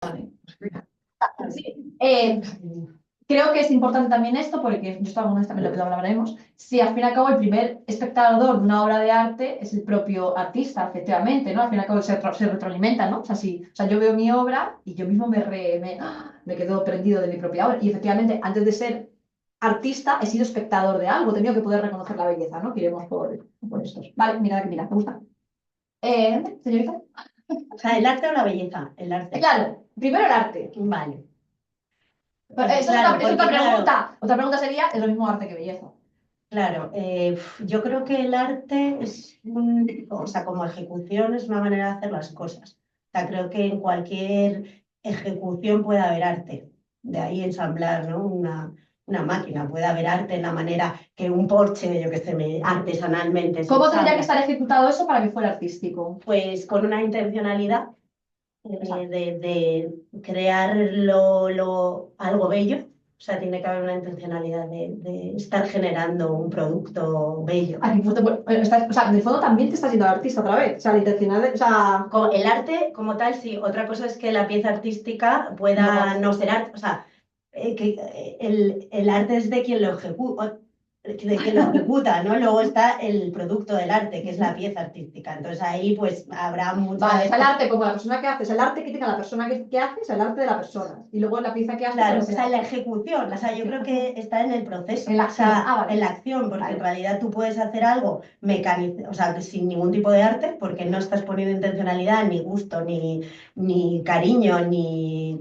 Vale. Sí. Creo que es importante también esto, porque yo estaba con esta, lo hablaremos. Si al fin y al cabo el primer espectador de una obra de arte es el propio artista, efectivamente, ¿no? Al fin y al cabo se retroalimenta, ¿no? O sea, o sea, yo veo mi obra y yo mismo me quedo prendido de mi propia obra. Y efectivamente, antes de ser artista, he sido espectador de algo, he tenido que poder reconocer la belleza, ¿no? Que iremos por estos. Vale, mira, me gusta. Señorita. O sea, ¿el arte o la belleza? El arte. Claro, primero el arte. Vale. Pero Claro, es otra porque claro, pregunta. Otra pregunta sería, ¿es lo mismo arte que belleza? claro, yo creo que el arte es, o sea, como ejecución es una manera de hacer las cosas. O sea, creo que en cualquier ejecución puede haber arte. De ahí ensamblar, ¿no? Una máquina. Puede haber arte en la manera que un Porsche, yo que sé, artesanalmente se ¿Cómo tendría que ensambla. estar ejecutado eso para que fuera artístico? Pues con una intencionalidad Exacto. de crear algo bello. O sea, tiene que haber una intencionalidad de estar generando un producto bello. Ay, o sea, en el fondo también te estás yendo al artista otra vez. O sea, la intencional, o sea, El arte como tal, sí. Otra cosa es que la pieza artística no. pueda no ser arte. O sea, que el arte es de quien lo ejecuta, ¿no? Luego está el producto del arte, que es la pieza artística. Entonces ahí pues habrá Vale, muchas. es el arte como la persona que hace, es el arte que tenga la persona que hace, es el arte de la persona. Y luego la pieza que hace, pues Claro, lo o que sea, en la hace. ejecución, o sea, yo creo que está en el proceso, En la o acción. sea, Ah, en vale. la acción, porque en Vale. realidad tú puedes hacer algo o sea, que sin ningún tipo de arte, porque no estás poniendo intencionalidad, ni gusto, ni cariño, ni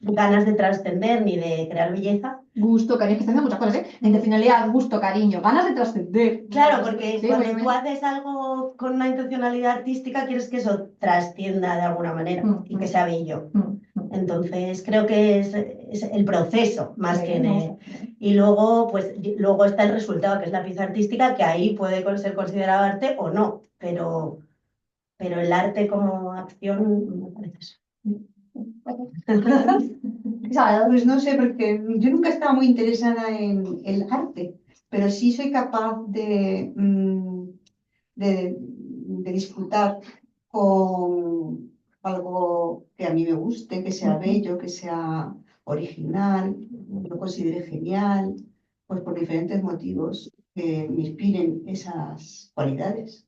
ganas de trascender, ni de crear belleza. Gusto, cariño, que están haciendo muchas cosas, ¿eh? La intencionalidad, gusto, cariño, ganas de trascender. Claro, porque Sí, muy cuando tú bien. haces algo con una intencionalidad artística, quieres que eso trascienda de alguna manera Mm, y que mm, sea bello. mm. Entonces, creo que es el proceso más Muy que bien, me gusta. Y luego, pues, luego está el resultado, que es la pieza artística, que ahí puede ser considerado arte o no, pero el arte como acción me parece eso. Isabel. Pues no sé, porque yo nunca he estado muy interesada en el arte, pero sí soy capaz de disfrutar con algo que a mí me guste, que sea bello, que sea original, lo considere genial, pues por diferentes motivos que me inspiren esas cualidades.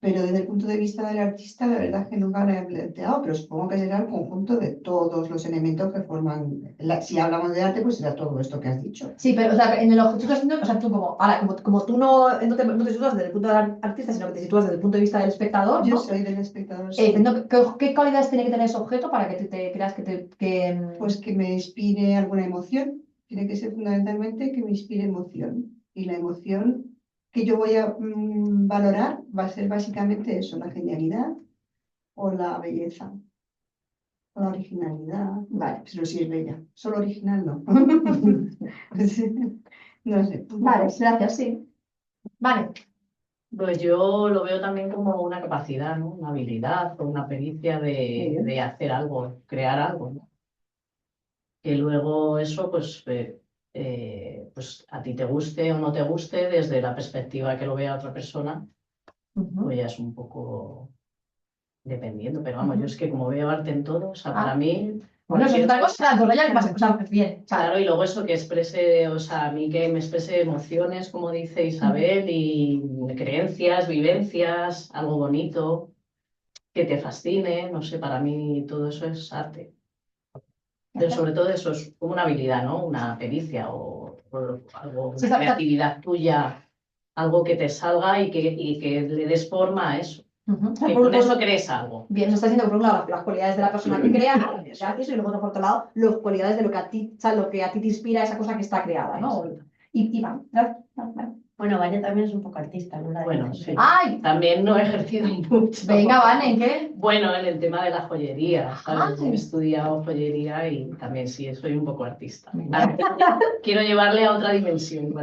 Pero desde el punto de vista del artista, la verdad es que nunca lo he planteado, pero supongo que será el conjunto de todos los elementos que forman, si hablamos de arte, pues será todo esto que has dicho. Sí, pero o sea, en el ojo, tú estás haciendo, o sea, tú como, ahora, como tú no te sitúas desde el punto del artista, sino que te sitúas desde el punto de vista del espectador, Yo ¿no? soy del espectador, sí. ¿Qué cualidades tiene que tener ese objeto para que te creas Pues que me inspire alguna emoción. Tiene que ser fundamentalmente que me inspire emoción. Y la emoción que yo voy a valorar va a ser básicamente eso, la genialidad o la belleza. La originalidad, vale, pero sí es bella. Solo original no. Pues, no sé. Vale, gracias, sí. Vale. Pues yo lo veo también como una capacidad, ¿no? Una habilidad o una pericia de hacer algo, crear algo, ¿no? Que luego eso, pues a ti te guste o no te guste, desde la perspectiva que lo vea otra persona, pues ya es un poco dependiendo. Pero vamos, yo es que como veo arte en todo, o sea, para mí, Bueno, eso es cualquier otra cosa. cosa, pues ya pasa, o sea, bien. Claro, y luego eso que exprese, o sea, a mí que me exprese emociones, como dice Isabel, y creencias, vivencias, algo bonito, que te fascine, no sé, para mí todo eso es arte. Pero sobre todo eso es como una habilidad, ¿no? Una pericia o algo, Sí, una creatividad tuya, algo que te salga y que le des forma a eso, que con eso crees algo. Bien, nos está diciendo por un lado las cualidades de la persona que crea, que hace eso, y luego por otro lado las cualidades de lo que a ti, o sea, lo que a ti te inspira esa cosa que está creada, ¿no? Y va. Bueno, Vane también es un poco artista, ¿no? Bueno, sí. ¡Ay! También no he ejercido mucho. Venga, Vane, ¿en qué? Bueno, en el tema de la joyería, ¿sabes? Ay. He estudiado joyería y también sí, soy un poco artista. Quiero llevarle a otra dimensión.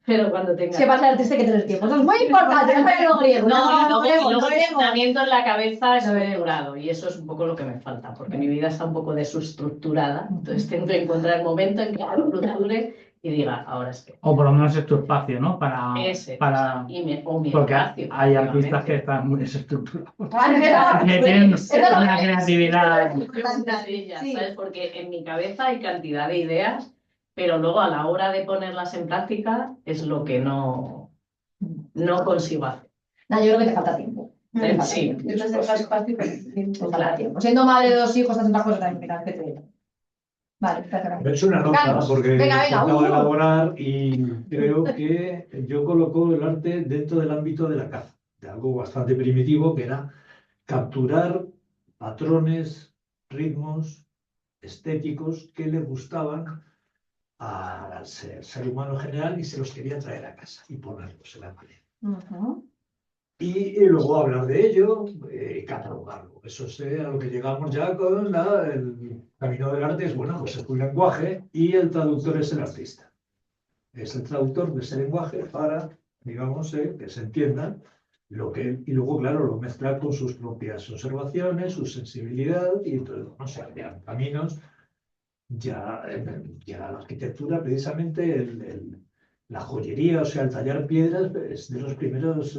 Pero cuando tenga... Se pasa el artista hay que tener tiempo. Eso es muy importante, no saber lo griego. No, y luego el veremos. pensamiento en la cabeza estructurado y eso es un poco lo que me falta, porque mi vida está un poco desestructurada, entonces tengo que encontrar el momento en que la estructure y diga, ahora es que O por lo menos es tu espacio, ¿no? ese, Para... o mi Porque espacio. hay artistas que efectivamente. están muy desestructurados. Claro, Que tienen eso es lo una que- creatividad. Preguntas ellas, Sí. ¿sabes? Porque en mi cabeza hay cantidad de ideas, pero luego a la hora de ponerlas en práctica es lo que no consigo hacer. No, yo creo que te falta tiempo. Te falta Sí. tiempo. Entonces dejas espacio para el tiempo. Te falta tiempo. Siendo madre de 2 hijos, estás en cosas también que te... Vale, perfecto. He hecho una nota Carlos, porque venga, venga, acabo de elaborar y creo que yo coloco el arte dentro del ámbito de la caza, de algo bastante primitivo que era capturar patrones, ritmos estéticos que le gustaban al ser humano en general y se los quería traer a casa y ponerlos en la pared. Ujú. Y luego hablar de ello y catalogarlo. Eso es a lo que llegamos ya con el camino del arte. Es bueno, pues es un lenguaje y el traductor es el artista. Es el traductor de ese lenguaje para, digamos, que se entienda lo que y luego, claro, lo mezcla con sus propias observaciones, su sensibilidad y entonces, no sé, crean caminos. Ya la arquitectura, precisamente, la joyería, o sea, el tallar piedras, es de los primeros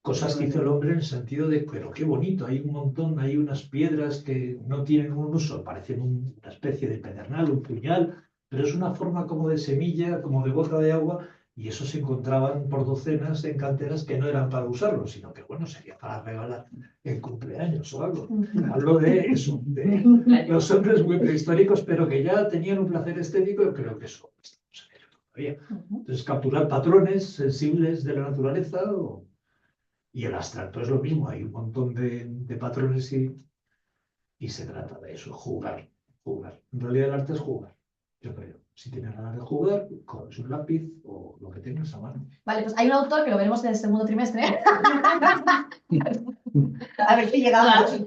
cosas que hizo el hombre en el sentido de, pero qué bonito, hay un montón, hay unas piedras que no tienen un uso, parecen una especie de pedernal, un puñal, pero es una forma como de semilla, como de gota de agua, y eso se encontraban por docenas en canteras que no eran para usarlo, sino que, bueno, sería para regalar en cumpleaños o algo. Hablo de eso, de los hombres muy prehistóricos, pero que ya tenían un placer estético, yo creo que eso estamos en ello todavía. Entonces, capturar patrones sensibles de la naturaleza y el abstracto es lo mismo, hay un montón de patrones y se trata de eso, jugar. En realidad el arte es jugar, yo creo. Si tienes ganas de jugar, coges un lápiz o lo que tengas a mano. Vale, pues hay un autor que lo veremos en el segundo trimestre. A ver si llegamos.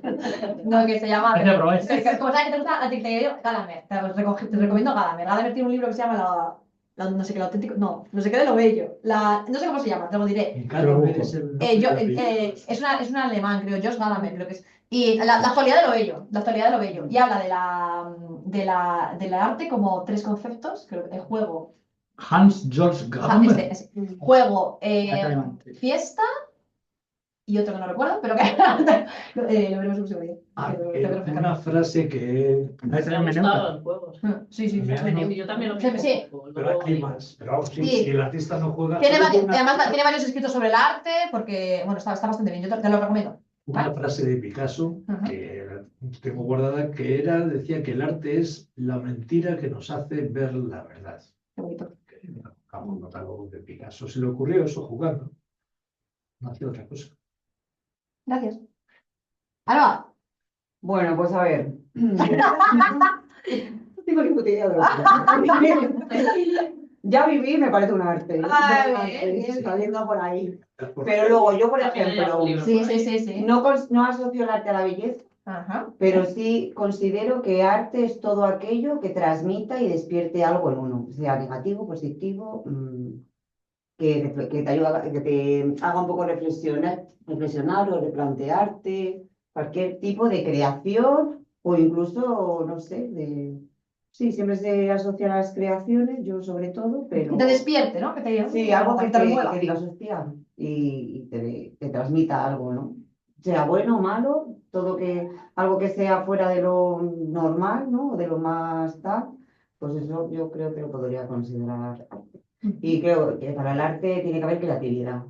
No, que se llama. Hay que probar. Como sabes que te gusta la arquitectura, Gadamer. Te recomiendo Gadamer. Gadamer tiene un libro que se llama no sé qué, lo auténtico. No sé qué de lo bello. No sé cómo se llama, te lo diré. Y cada vez es el Es un alemán, creo, Josh Gadamer, creo que es. Y la actualidad de lo bello, la actualidad de lo bello. Y habla del arte como 3 conceptos, creo, el juego, Hans-Georg Gadamer. ese. Juego, Alemán. fiesta y otro que no recuerdo, pero que lo veremos un segundo. una frase que... Ahí se Me ven han gustado los juegos. Sí, sí, sí. Me- Yo también lo Sí, mismo. sí. Pero hay más. Pero vamos, Sí. si el artista no juega... Tiene, solo con además tiene varios escritos sobre el arte, porque, bueno, está bastante bien, yo te lo recomiendo. una frase de Picasso que tengo guardada que decía que el arte es la mentira que nos hace ver la verdad. Qué bonito. Que, vamos, no algo de Picasso se le ocurrió eso jugando. No hacía otra cosa. Gracias. Alba. Bueno, pues a ver. No tengo ni puta idea de lo que Ya vivir me parece un arte. Está viendo por ahí. Pero luego yo, por También hay ejemplo, libros. Sí. no asocio el arte a la belleza, Ajá. pero sí considero que arte es todo aquello que transmita y despierte algo en uno, sea negativo, positivo, que te ayuda, que te haga un poco reflexionar o replantearte cualquier tipo de creación o incluso, no sé, sí, siempre se asocian a las creaciones, yo sobre todo, pero... Que te despierte, ¿no? Que te, Sí, algo que te remueva. que digas, hostia, y te transmita algo, ¿no? Sea bueno o malo, algo que sea fuera de lo normal, ¿no? O de lo más tal, pues eso yo creo que lo podría considerar arte. Y creo que para el arte tiene que haber creatividad.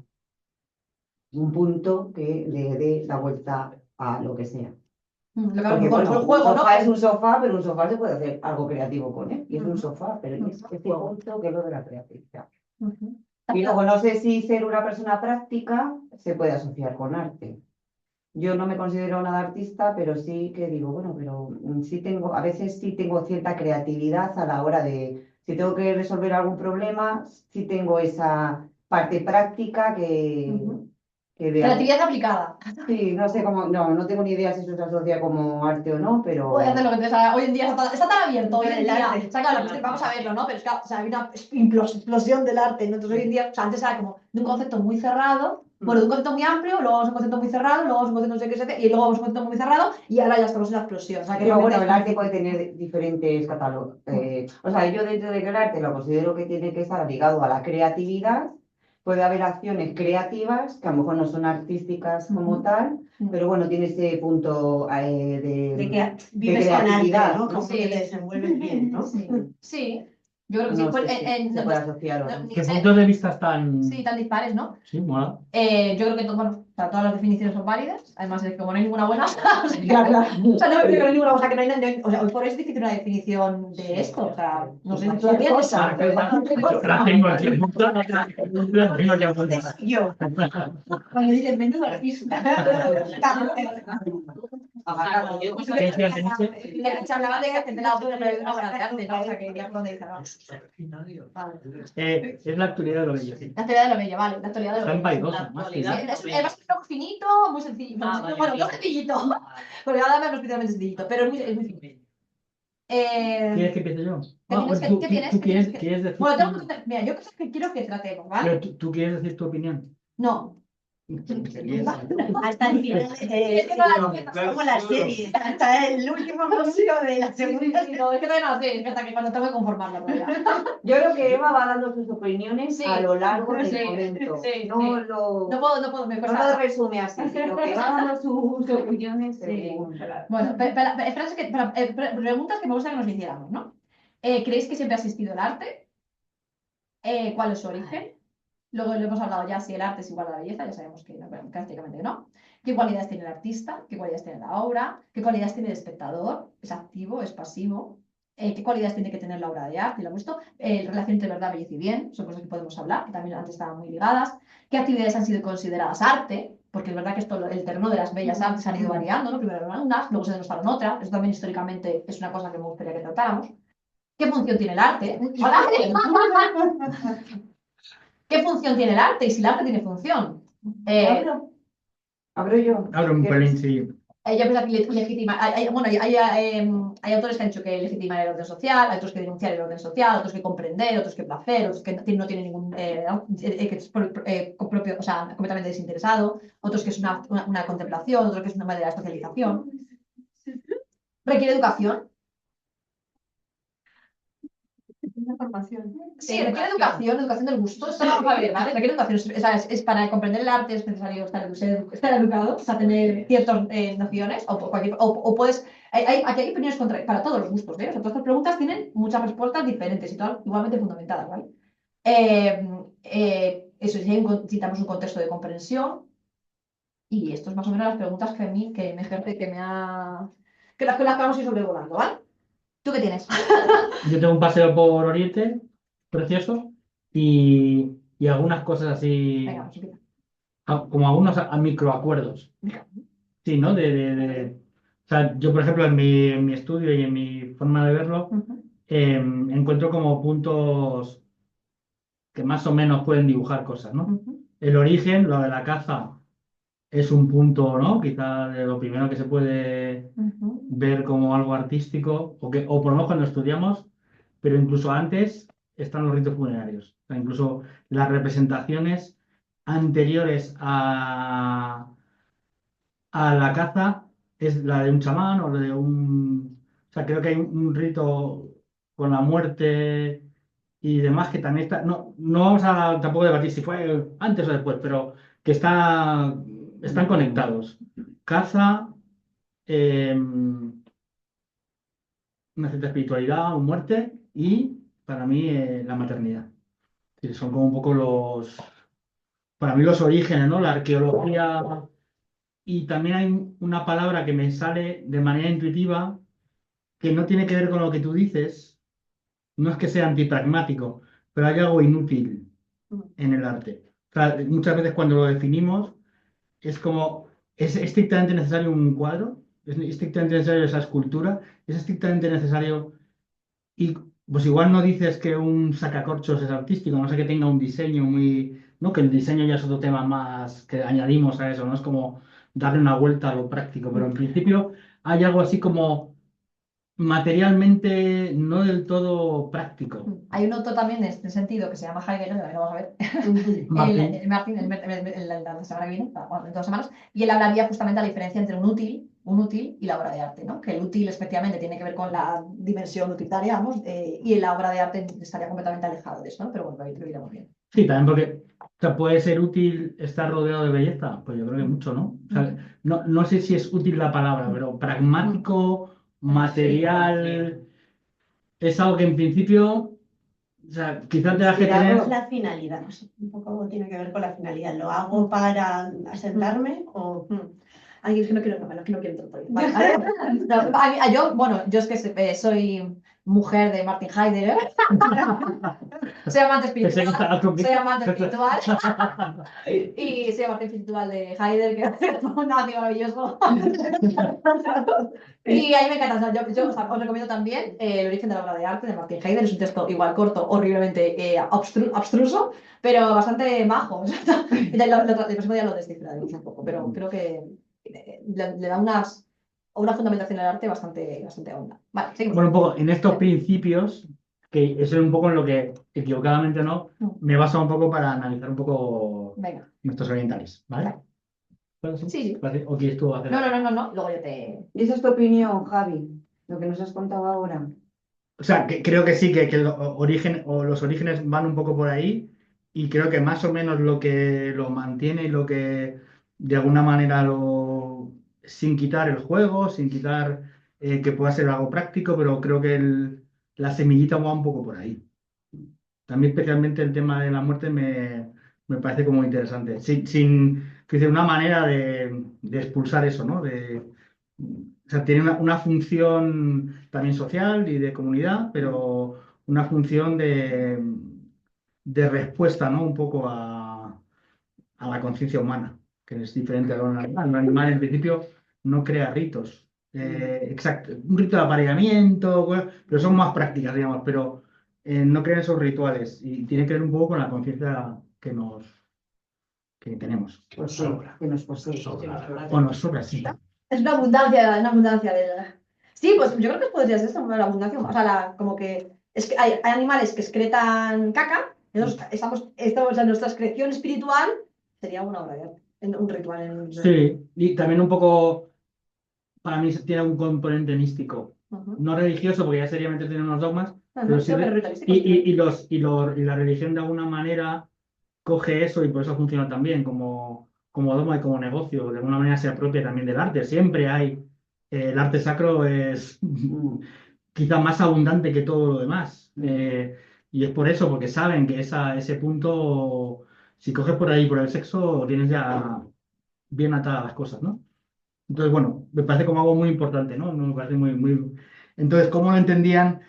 Un punto que le dé la vuelta a lo que sea. Lo que Porque, hablamos bueno, con el juego, un ¿no? sofá es un sofá, pero un sofá se puede hacer algo creativo con él. Y es un Ujú. sofá, pero es este Juego. punto que es lo de la creatividad. Ujú. Y luego no sé si ser una persona práctica se puede asociar con arte. Yo no me considero nada artista, pero sí que digo, bueno, pero sí a veces sí tengo cierta creatividad a la hora de, si tengo que resolver algún problema, sí tengo esa parte práctica Ujú. que de Creatividad aplicada. Sí, no sé cómo, no tengo ni idea si eso se asocia como arte o no, pero... Puede hacer lo que te salga. Hoy en día está tan abierto, hoy en El día. arte. O sea, claro, vamos a verlo, ¿no? Pero es que o sea, hay una explosión del arte, ¿no? Entonces hoy en día, o sea, antes era como de un concepto muy cerrado Bueno, de un concepto muy amplio, luego vamos a un concepto muy cerrado, luego vamos a un concepto no sé qué, y luego vamos a un concepto muy cerrado, y ahora ya estamos en la explosión. O sea, que Pero bueno, realmente el arte puede tener diferentes catálogos. O sea, yo dentro de que el arte lo considero que tiene que estar ligado a la creatividad. Puede haber acciones creativas que a lo mejor no son artísticas como tal, pero bueno, tiene ese punto De que vives con arte, creatividad, ¿no? ¿no? Como que te desenvuelves bien, ¿no? Sí, sí, yo creo que sí. No Pues, sé si se puede asociar o no. ¿Qué puntos de vista están? sí, tan dispares, ¿no? Sí, mola. Yo creo que bueno, o sea, todas las definiciones son válidas. Además, es que como no hay ninguna buena, o sea, Claro. o sea, no me creo que no hay ninguna, o sea, que no hay, o sea, hoy por hoy es difícil una definición de esto. O sea, no sé si tú la Cualquier tienes. cosa. pero Yo la tengo aquí apuntada, la tengo aquí apuntada. Yo, cuando dices menudo artista. Se hablaba de que hacer la obra de una obra de arte, ¿no? O sea, que ya por dónde dice, vale. Es la actualidad de lo bello, sí. La teoría de lo bello, vale, la teoría de lo Está en bello. paidós, La además. actualidad. Sí. Es bastante finito, muy sencillo. Vale, Bueno, no ok. sencillito, porque ahora no especialmente sencillito, pero es muy fino. ¿Quieres que empiece yo? tienes? Bueno, ¿Qué tienes? tú ¿Qué tienes? quieres decir Bueno, mira, yo cosas que quiero que tratemos, ¿vale? pero tú quieres decir tu opinión. No. hasta el final, Es que no la es como la serie, hasta el último museo de la segunda. No, es que todavía no lo sé, es verdad que cuando tengo que conformarla, pero ya. Yo creo que Eva va dando sus opiniones Sí. a lo largo del Sí, momento. sí, No sí. lo, No puedo, me no cuesta. lo resume así, sino que va dando sus opiniones. Bueno, preguntas que me gusta que nos hiciéramos, ¿no? ¿Creéis que siempre ha existido el arte? ¿Cuál es su origen? Luego lo hemos hablado ya si el arte es igual a la belleza, ya sabemos que no, prácticamente no. ¿Qué cualidades tiene el artista? ¿Qué cualidades tiene la obra? ¿Qué cualidades tiene el espectador? ¿Es activo? ¿Es pasivo? ¿Qué cualidades tiene que tener la obra de arte? Lo hemos visto. Relación entre verdad, belleza y bien, son cosas que podemos hablar, que también antes estaban muy ligadas. ¿Qué actividades han sido consideradas arte? Porque es verdad que esto, el terreno de las bellas artes han ido variando, ¿no? Primero eran unas, luego se denostaron otras. Esto también históricamente es una cosa que me gustaría que tratáramos. ¿Qué función tiene el arte? ¿Qué función tiene el arte? Y si el arte tiene función. Abro yo. Abro un pelín, sí. Yo pienso que legitima. Bueno, hay autores que han dicho que legitimar el orden social, hay otros que denunciar el orden social, otros que comprender, otros que placer, otros que no tienen ningún. Que es propio, o sea, completamente desinteresado, otros que es una contemplación, otros que es una manera de socialización. ¿Requiere educación? Sí, requiere educación del gusto. Esto lo vamos a ver, ¿vale? Requiere educación. O sea, es para comprender el arte es necesario estar educado, o sea, tener ciertas nociones, o puedes. Aquí hay opiniones para todos los gustos, ¿eh? O sea, todas estas preguntas tienen muchas respuestas diferentes y todas igualmente fundamentadas, ¿vale? Eso, si necesitamos un contexto de comprensión, y esto es más o menos las preguntas que a mí, que me ejerce, que las vamos a ir sobrevolando, ¿vale? ¿Tú qué tienes? Yo tengo un paseo por Oriente, precioso, y algunas cosas así, Venga, pues empieza. como algunos microacuerdos. Sí, ¿no? O sea, yo, por ejemplo, en mi estudio y en mi forma de verlo, encuentro como puntos que más o menos pueden dibujar cosas, ¿no? El origen, lo de la caza, es un punto, ¿no? Quizá de lo primero que se puede ver como algo artístico, o por lo menos cuando estudiamos, pero incluso antes están los ritos funerarios. O sea, incluso las representaciones anteriores a la caza es la de un chamán o la de un. O sea, creo que hay un rito con la muerte y demás que también está. No vamos a tampoco debatir si fue antes o después, pero que están conectados. Caza, una cierta espiritualidad o muerte y para mí la maternidad. Sí, son como un poco para mí los orígenes, ¿no? La arqueología. Y también hay una palabra que me sale de manera intuitiva que no tiene que ver con lo que tú dices, no es que sea antipragmático, pero hay algo inútil en el arte. O sea, muchas veces cuando lo definimos es como, ¿es estrictamente necesario un cuadro? ¿Es estrictamente necesario esa escultura? ¿Es estrictamente necesario? Y pues igual no dices que un sacacorchos es artístico, no sé que tenga un diseño muy. No, que el diseño ya es otro tema más que añadimos a eso, ¿no? Es como darle una vuelta a lo práctico, pero en principio hay algo así como materialmente no del todo práctico. Hay un autor también en este sentido que se llama Heidegger, que lo vamos a ver, Martín. Martín, la semana que viene, bueno, en 2 semanas, y él hablaría justamente de la diferencia entre un útil y la obra de arte, ¿no? Que el útil efectivamente tiene que ver con la dimensión utilitaria, vamos, y la obra de arte estaría completamente alejado de eso, ¿no? Pero bueno, ahí lo iremos bien. Sí, también porque o sea, puede ser útil estar rodeado de belleza, pues yo creo que mucho, ¿no? O sea, no sé si es útil la palabra, pero pragmático, material, es algo que en principio, o sea, quizás tengas que Inspirado. tener... Es la finalidad, un poco tiene que ver con la finalidad. ¿Lo hago para asentarme o...? Ay, es que no quiero entrar por ahí. Vale, no, yo, bueno, yo es que soy mujer de Martin Heidegger. Soy amante espiritual. Soy amante espiritual. Y soy amante espiritual de Heidegger, que es un nazi maravilloso. Y ahí me encanta. O sea, yo os recomiendo también El origen de la obra de arte de Martin Heidegger. Es un texto igual corto, horriblemente abstruso, pero bastante majo. El próximo día lo descifraremos un poco, pero creo que le da una fundamentación al arte bastante honda. Vale, seguimos. Bueno, un poco en estos principios, que eso es un poco en lo que, equivocadamente no, me baso un poco para analizar un poco Venga. nuestros orientales, ¿vale? Vale. ¿Puedo ser? Sí. ¿Vale? ¿O quieres tú hacer? No. Luego yo te. ¿Y esa es tu opinión, Javi? Lo que nos has contado ahora. O sea, creo que sí, que los orígenes van un poco por ahí y creo que más o menos lo que lo mantiene y lo que de alguna manera sin quitar el juego, sin quitar que pueda ser algo práctico, pero creo que la semillita va un poco por ahí. También especialmente el tema de la muerte me parece como interesante. Que decir, una manera de expulsar eso, ¿no? O sea, tiene una función también social y de comunidad, pero una función de respuesta, ¿no? Un poco a la conciencia humana, que es diferente a un animal. Un animal, en principio, no crea ritos. Exacto, un rito de apareamiento, bueno, pero son más prácticas, digamos, pero no crean esos rituales y tiene que ver un poco con la conciencia que tenemos. Pues sí, que nos posee. O nos sobra, sí. Es una abundancia de. Sí, pues yo creo que podría ser esto, la abundancia. O sea, como que es que hay animales que excretan caca, y nosotros estamos en nuestra excreción espiritual, sería una obra de arte, un ritual. Sí, y también un poco, para mí tiene un componente místico. No religioso, porque ya sería meterse en unos dogmas, pero sí, y la religión de alguna manera coge eso y por eso funciona también como dogma y como negocio. De alguna manera se apropia también del arte. Siempre hay, el arte sacro es quizá más abundante que todo lo demás. Y es por eso, porque saben que ese punto, si coges por ahí por el sexo, tienes ya bien atadas las cosas, ¿no? Entonces, bueno, me parece como algo muy importante, ¿no? Me parece muy... Entonces, ¿cómo lo entendían?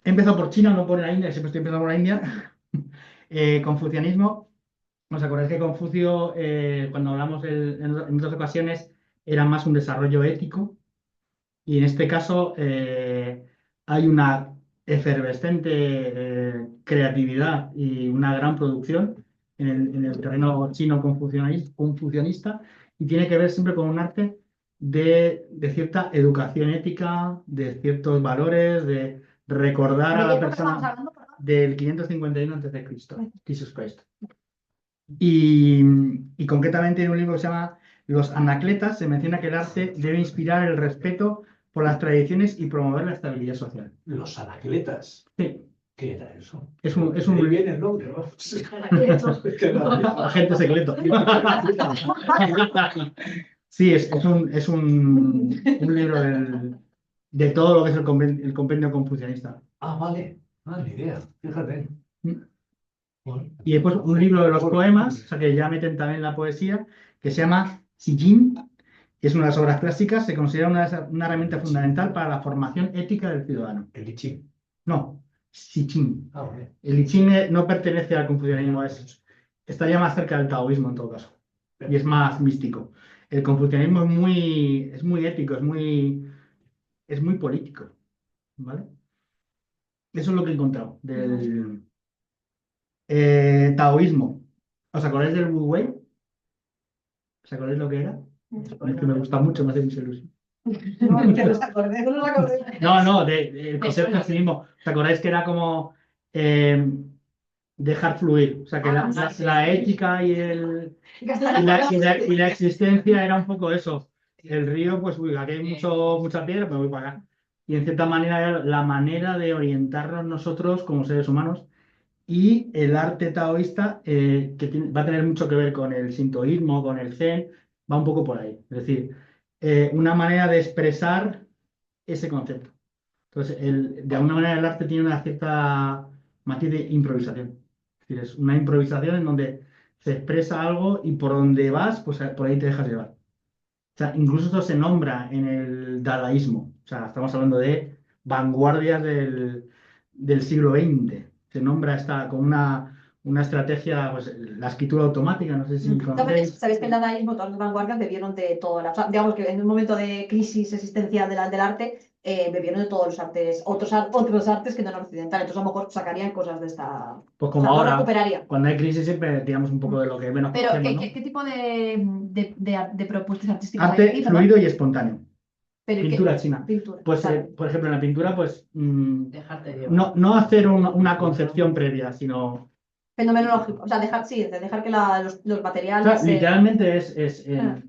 He empezado por China, no por la India, siempre estoy empezando por la India. Confucianismo. ¿Os acordáis que Confucio, cuando hablamos en otras ocasiones, era más un desarrollo ético? Y en este caso hay una efervescente creatividad y una gran producción en el terreno chino confucianista y tiene que ver siempre con un arte de cierta educación ética, de ciertos valores, de recordar a la persona del 551 a.C., Jesus Christ. Y concretamente en un libro que se llama Los Anacletas se menciona que el arte debe inspirar el respeto por las tradiciones y promover la estabilidad social. Los anacletas. Sí. ¿Qué era eso? Es un Ahí viene el nombre, ¿no? Agente secreto. Sí, es un libro de todo lo que es el compendio confucianista. Ah, vale. Ah, ni idea. Fíjate. Bueno. Y después un libro de los poemas, o sea que ya meten también la poesía, que se llama Sijin, que es una de las obras clásicas, se considera una herramienta fundamental para la formación ética del ciudadano. El I Ching. No, Sijin. Ah, vale. El I Ching no pertenece al confucianismo, estaría más cerca del taoísmo en todo caso, y es más místico. El confucianismo es muy ético, es muy político, ¿vale? Eso es lo que he encontrado del taoísmo. ¿Os acordáis del Wu Wei? ¿Os acordáis lo que era? Es que me gusta mucho, me hace mucha ilusión. No, que nos acordemos, no nos acordemos. No, el concepto en sí mismo. ¿Os acordáis que era como dejar fluir? O sea, que la ética y la existencia era un poco eso. El río, pues, uy, aquí hay mucha piedra, me voy para acá. Y en cierta manera era la manera de orientarnos nosotros como seres humanos. Y el arte taoísta, va a tener mucho que ver con el sintoísmo, con el zen, va un poco por ahí. Es decir, una manera de expresar ese concepto. Entonces, de alguna manera el arte tiene una cierta matiz de improvisación. Es decir, es una improvisación en donde se expresa algo y por donde vas, pues por ahí te dejas llevar. O sea, incluso esto se nombra en el dadaísmo. O sea, estamos hablando de vanguardias del siglo XX. Se nombra esta como una estrategia, pues la escritura automática, no sé si conocéis. Sabéis que el dadaísmo, todas las vanguardias bebieron de todo. O sea, digamos que en un momento de crisis existencial del arte, bebieron de todos los artes, otros artes que no eran occidentales. Entonces, a lo mejor sacarían cosas de esta. Pues O como sea, lo ahora, recuperarían. cuando hay crisis siempre tiramos un poco de lo que menos Pero, conocemos, ¿no? ¿qué tipo de propuestas artísticas hay Arte aquí? fluido y espontáneo. Pero, Pintura china. Pintura. Pues, Claro. por ejemplo, en la pintura, pues Dejarte llevar. no hacer una concepción previa, sino. Fenomenológico. O sea, dejar que los O materiales. sea, literalmente Ah.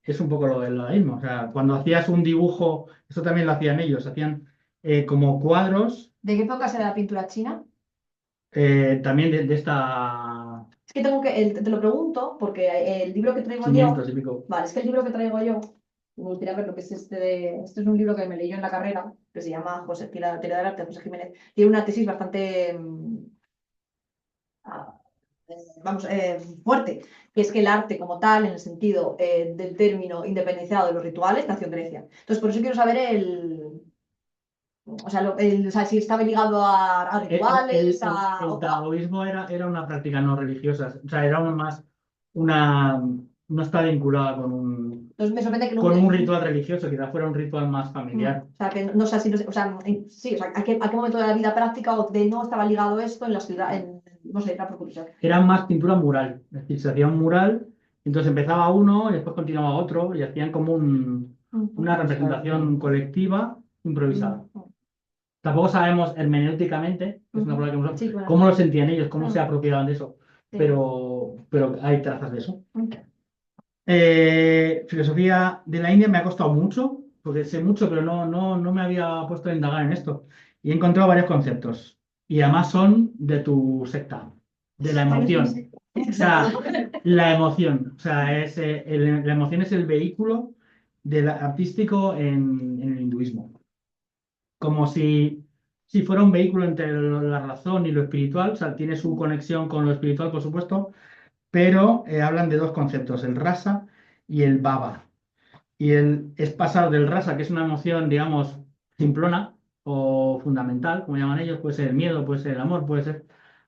es un poco lo del dadaísmo. O sea, cuando hacías un dibujo, esto también lo hacían ellos, hacían como cuadros, ¿De qué época será la pintura china? también de esta Es que te lo pregunto porque el libro que traigo 500 yo. y pico. Vale, es que el libro que traigo yo, me gustaría ver lo que es este es un libro que me leí yo en la carrera, que se llama Teoría del Arte de José Jiménez. Tiene una tesis bastante, ah, vamos, fuerte, que es que el arte como tal, en el sentido del término independenciado de los rituales, nació en Grecia. Entonces, por eso quiero saber o sea, si estaba ligado a rituales, El taoísmo era una práctica no religiosa, o sea, era más una, no está vinculada Entonces me sorprende que con un ritual religioso, quizás fuera un ritual más familiar. O sea, que no sé si, o sea, sí, o sea, ¿a qué momento de la vida práctica o de no estaba ligado esto en la ciudad, no sé, era por curiosidad. Era más pintura mural, es decir, se hacía un mural, entonces empezaba uno y después continuaba otro y hacían como una representación colectiva improvisada. Tampoco sabemos hermenéuticamente, es una palabra que hemos Sí, claro. cómo lo sentían ellos, cómo se apropiaban de eso, Sí. pero hay trazas de eso. Ok. Filosofía de la India me ha costado mucho, porque sé mucho, pero no me había puesto a indagar en esto. Y he encontrado varios conceptos. Y además son de tu secta, de la emoción. O sea, la emoción. O sea, la emoción es el vehículo artístico en el hinduismo. Como si fuera un vehículo entre la razón y lo espiritual. O sea, tiene su conexión con lo espiritual, por supuesto, pero hablan de dos conceptos, el rasa y el baba. Y es pasar del rasa, que es una emoción, digamos, simplona o fundamental, como llaman ellos, puede ser el miedo, puede ser el amor, puede ser,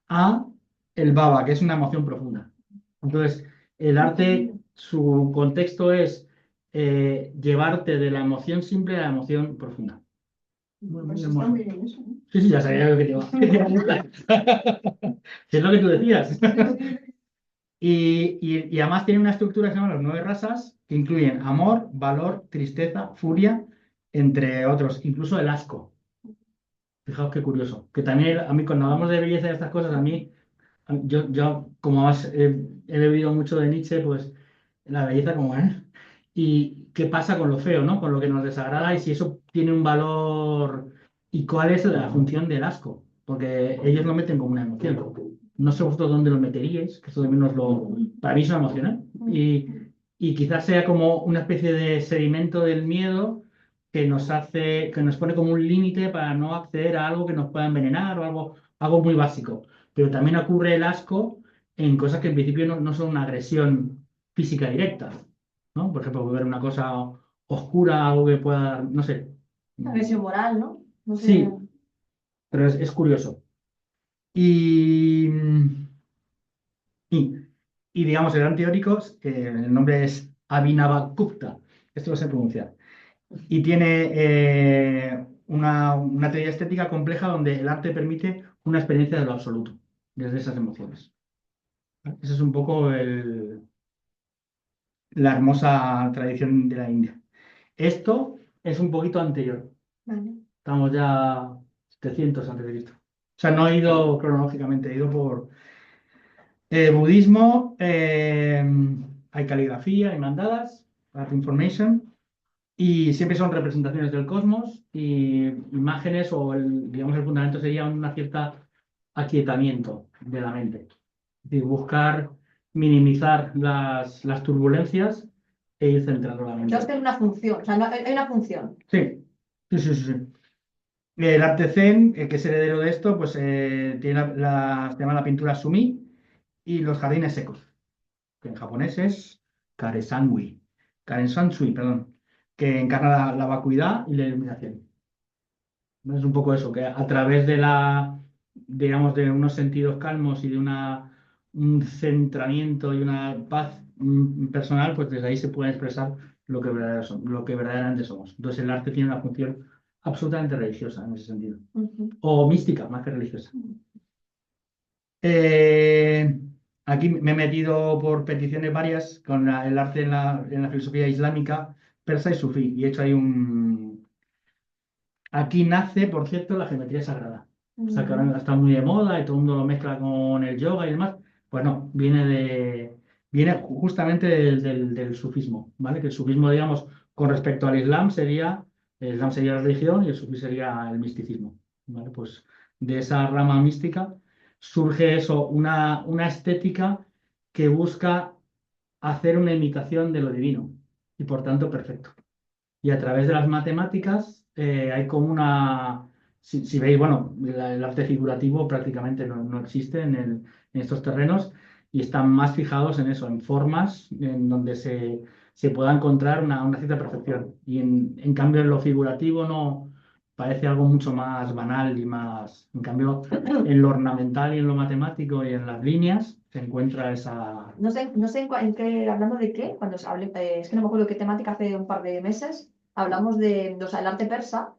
a el baba, que es una emoción profunda. Entonces, el arte, su contexto es llevarte de la emoción simple a la emoción profunda. Muy hermoso. Sí, ya sabía lo que te iba a gustar. Si es lo que tú decías. Y además tiene una estructura que se llama las 9 rasas, que incluyen amor, valor, tristeza, furia, entre otros, incluso el asco. Fijaos qué curioso. Que también a mí, cuando hablamos de belleza y estas cosas, yo como he bebido mucho de Nietzsche, pues la belleza como es. ¿Y qué pasa con lo feo, ¿no? Con lo que nos desagrada y si eso tiene un valor y cuál es la función del asco. Porque ellos lo meten como una emoción. No sé vosotros dónde lo meteríais, que eso también para mí es una emoción, ¿eh? Y quizás sea como una especie de sedimento del miedo que nos pone como un límite para no acceder a algo que nos pueda envenenar o algo muy básico. Pero también ocurre el asco en cosas que en principio no son una agresión física directa, ¿no? Por ejemplo, ver una cosa oscura, algo que pueda dar, no sé. Agresión moral, ¿no? No sé. Sí, pero es curioso. Y, y, y digamos, el gran teórico, el nombre es Abhinavagupta, esto lo sé pronunciar, y tiene una teoría estética compleja donde el arte permite una experiencia de lo absoluto, desde esas emociones. Esa es un poco la hermosa tradición de la India. Esto es un poquito anterior. Vale. Estamos ya 700 antes de Cristo. O sea, no he ido cronológicamente, he ido por budismo, hay caligrafía, hay mandalas, Art Information, y siempre son representaciones del cosmos y imágenes, o digamos el fundamento sería una cierta aquietamiento de la mente. Es decir, buscar minimizar las turbulencias e ir centrando la mente. Entonces tiene una función, o sea, hay una función. Sí, sí, sí, sí, sí. El arte zen, que es heredero de esto, pues tiene se llama la pintura Sumi y los jardines secos, que en japonés es Kare-sansui, perdón, que encarna la vacuidad y la iluminación. ¿No? Es un poco eso, que a través de digamos, de unos sentidos calmos y de un centramiento y una paz personal, pues desde ahí se puede expresar lo que verdaderamente somos. Entonces el arte tiene una función absolutamente religiosa en ese sentido, o mística más que religiosa. Aquí me he metido por peticiones varias con el arte en la filosofía islámica, persa y sufí, y he hecho ahí Aquí nace, por cierto, la geometría sagrada. O sea, que ahora está muy de moda y todo el mundo lo mezcla con el yoga y demás. Pues no, viene justamente del sufismo, ¿vale? Que el sufismo, digamos, con respecto al el Islam sería la religión y el sufí sería el misticismo, ¿vale? Pues de esa rama mística surge eso, una estética que busca hacer una imitación de lo divino y por tanto perfecto. Y a través de las matemáticas hay como si veis, bueno, el arte figurativo prácticamente no existe en estos terrenos y están más fijados en eso, en formas en donde se pueda encontrar una cierta perfección. Y en cambio en lo figurativo no parece algo mucho más banal y más... En cambio, en lo ornamental y en lo matemático y en las líneas se encuentra esa... No sé hablando de qué, cuando os hablé, es que no me acuerdo qué temática hace un par de meses, hablamos o sea, el arte persa,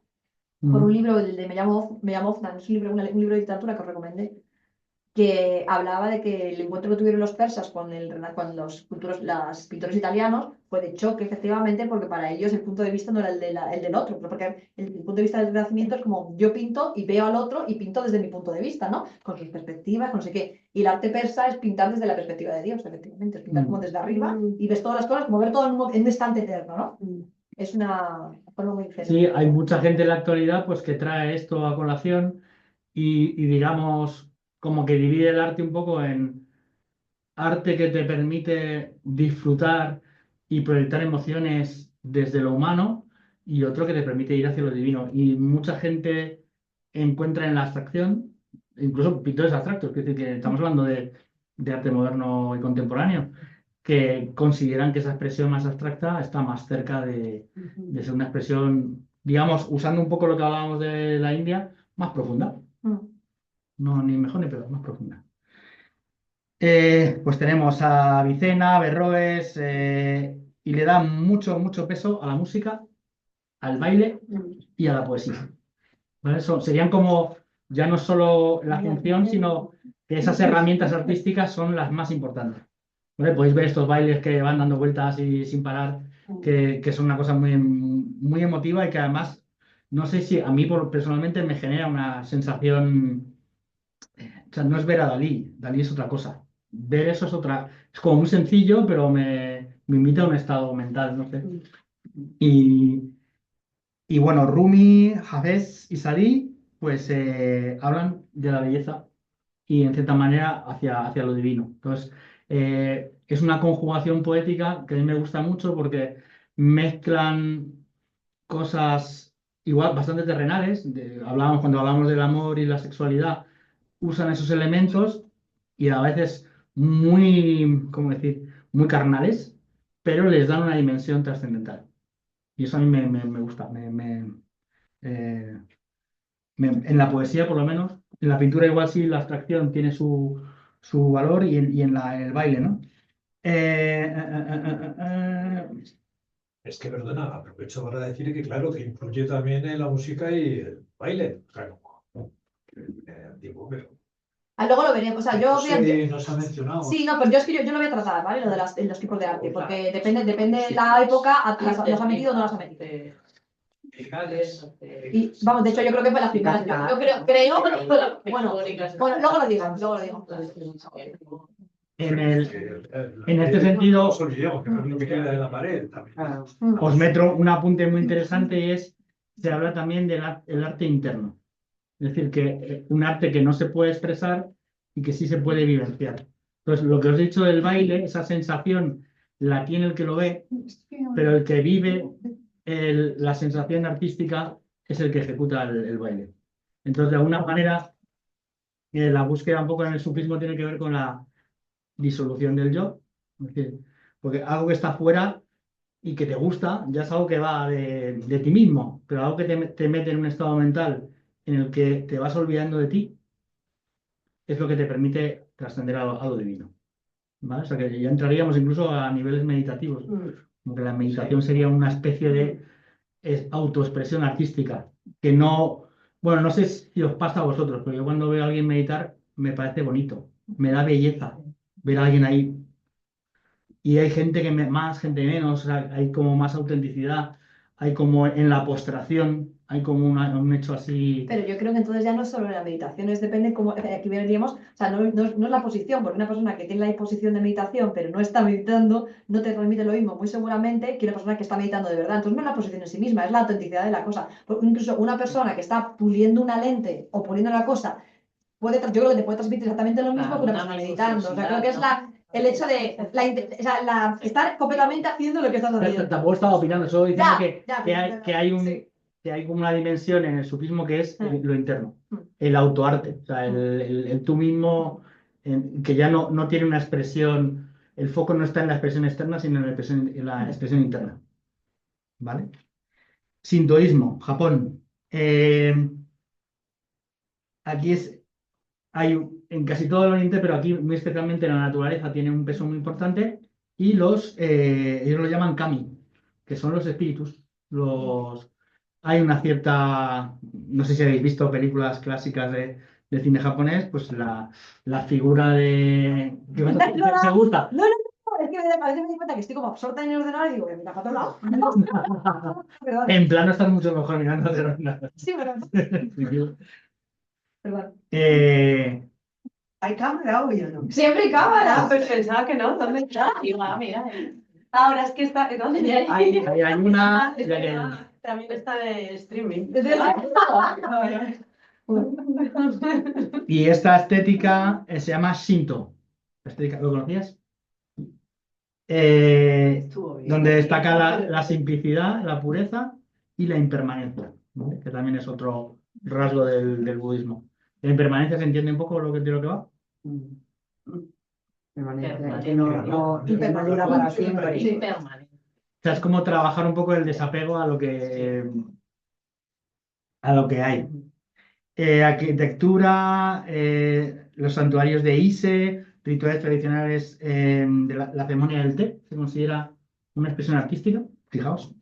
por un libro, el de Me llamo Ofnan, es un libro de literatura que os recomendé, que hablaba de que el encuentro que tuvieron los persas con los pintores italianos fue de choque, efectivamente, porque para ellos el punto de vista no era el del otro, porque el punto de vista del Renacimiento es como yo pinto y veo al otro y pinto desde mi punto de vista, ¿no? Con sus perspectivas, con no sé qué. Y el arte persa es pintar desde la perspectiva de Dios, efectivamente, es pintar como desde arriba y ves todas las cosas, como ver todo en un instante eterno, ¿no? Es una forma muy diferente. Sí, hay mucha gente en la actualidad pues que trae esto a colación y digamos como que divide el arte un poco en arte que te permite disfrutar y proyectar emociones desde lo humano y otro que te permite ir hacia lo divino. Y mucha gente encuentra en la abstracción, incluso pintores abstractos, es decir, que estamos hablando de arte moderno y contemporáneo, que consideran que esa expresión más abstracta está más cerca de ser una expresión, digamos, usando un poco lo que hablábamos de la India, más profunda. No, ni mejor ni peor, más profunda. Pues tenemos a Avicena, Averroes, y le da mucho, mucho peso a la música, al baile y a la poesía. ¿Vale? Serían como ya no solo la función, sino que esas herramientas artísticas son las más importantes. ¿Vale? Podéis ver estos bailes que van dando vueltas y sin parar, que son una cosa muy, muy emotiva y que además, no sé si a mí personalmente me genera una sensación, o sea, no es ver a Dalí, Dalí es otra cosa. Ver eso es como muy sencillo, pero me invita a un estado mental, no sé. Y bueno, Rumi, Hafez y Sadí, pues hablan de la belleza y en cierta manera hacia lo divino. Entonces, es una conjugación poética que a mí me gusta mucho porque mezclan cosas igual bastante terrenales. Cuando hablamos del amor y la sexualidad, usan esos elementos y a veces muy, ¿cómo decir?, muy carnales, pero les dan una dimensión trascendental. Y eso a mí me gusta. Eh, en la poesía, por lo menos, en la pintura igual sí, la abstracción tiene su valor y en el baile, ¿no? Es que, perdona, aprovecho para decir que, claro, que influye también en la música y el baile. Claro, antiguo, pero Luego lo veremos. O sea, yo no sé, no se ha mencionado. Sí, no, pero yo lo voy a tratar, ¿vale? Lo de los tipos de arte, porque depende de la época, las ha metido o no las ha metido. musicales. Y vamos, de hecho, yo creo que fue la final. Yo creo, bueno, luego lo digo. En este sentido, No os olvidemos que no es lo que queda de la pared también. Claro. os meto un apunte muy interesante y se habla también del el arte interno. Es decir, que un arte que no se puede expresar y que sí se puede vivenciar. Entonces, lo que os he dicho del baile, esa sensación la tiene el que lo ve, pero el que vive la sensación artística es el que ejecuta el baile. Entonces, de alguna manera, la búsqueda un poco en el sufismo tiene que ver con la disolución del yo. Es decir, porque algo que está fuera y que te gusta ya es algo que va de ti mismo, pero algo que te mete en un estado mental en el que te vas olvidando de ti, es lo que te permite trascender a lo divino. ¿Vale? O sea que ya entraríamos incluso a niveles meditativos, como que la meditación sería una especie de autoexpresión artística, que no, bueno, no sé si os pasa a vosotros, pero yo cuando veo a alguien meditar me parece bonito, me da belleza ver a alguien ahí. Y hay gente que más, gente menos, o sea, hay como más autenticidad, hay como en la postración, hay como un hecho así. Pero yo creo que entonces ya no es solo la meditación, depende cómo, aquí veríamos, o sea, no es la posición, porque una persona que tiene la posición de meditación pero no está meditando, no te transmite lo mismo, muy seguramente, que una persona que está meditando de verdad. Entonces no es la posición en sí misma, es la autenticidad de la cosa. Porque incluso una persona que está puliendo una lente o puliendo una cosa, yo creo que te puede transmitir exactamente lo mismo Claro, que una una persona meditando. O sea, creo que es minuciosidad, el hecho de estar completamente haciendo lo que estás haciendo. Tampoco estaba opinando, solo diciendo que hay sí. que hay como una dimensión en el sufismo que es lo interno, Mm. el autoarte, o sea, el tú mismo, que ya no tiene una expresión, el foco no está en la expresión externa, sino en la expresión interna. ¿Vale? Sintoísmo, Japón. Aquí en casi todo el Oriente, pero aquí muy especialmente la naturaleza tiene un peso muy importante y ellos lo llaman kami, que son los espíritus. Hay una cierta, no sé si habéis visto películas clásicas de cine japonés, pues la figura de... ¿Qué pasa? ¿Te gusta? No, es que a veces me di cuenta que estoy como absorta en el ordenador y digo, mira, para otro lado. Perdón. En plano estás mucho mejor mirando de nada. Sí, perdón. ¿Hay cámara o yo no? Siempre hay cámara. Pues pensaba que no, ¿dónde está? mira. Ahora es que está, ¿dónde? Hay una... También está de streaming. Y esta estética se llama Shinto. ¿Lo conocías? Donde destaca la simplicidad, la pureza y la impermanencia, ¿vale? Que también es otro rasgo del budismo. La impermanencia se entiende un poco de lo que va. Permanente, que no dura para siempre. Sí. Permanente. O sea, es como trabajar un poco el desapego a lo que hay. Arquitectura, los santuarios de Ise, rituales tradicionales de la ceremonia del té, se considera una expresión artística, fijaos.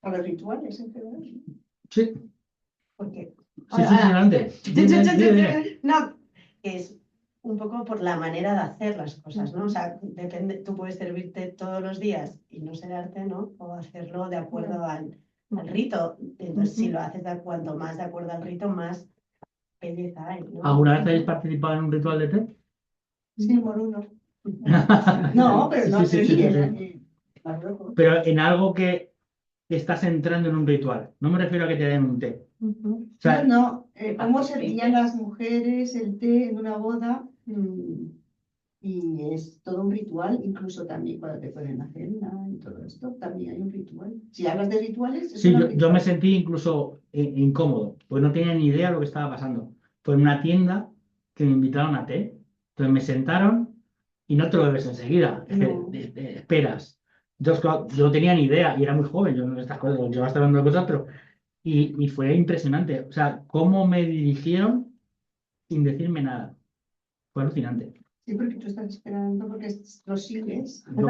¿A los rituales en general? Sí, ¿Por qué? sí, adelante. No, es un poco por la manera de hacer las cosas, ¿no? O sea, depende, tú puedes servirte todos los días y no ser arte, ¿no? O hacerlo de acuerdo al rito. Entonces, si lo haces cuanto más de acuerdo al rito, más belleza hay, ¿no? ¿Alguna vez habéis participado en un ritual de té? Sí, por uno. No, pero no Sí, así. Pero en algo que estás entrando en un ritual. No me refiero a que te den un té. O sea, No, cómo servían las mujeres el té en una boda, y es todo un ritual, incluso también cuando te ponen la cena y todo esto, también hay un ritual. Si hablas de rituales, es sí, un yo ritual. me sentí incluso incómodo, porque no tenía ni idea de lo que estaba pasando. Fue en una tienda que me invitaron a té, entonces me sentaron y no te lo bebes enseguida, No. esperas. Yo no tenía ni idea y era muy joven, yo no estas cosas, yo estaba hablando de cosas, pero y fue impresionante. O sea, cómo me dirigieron sin decirme nada. Fue alucinante. Sí, porque tú estás esperando, porque lo sigues. Yo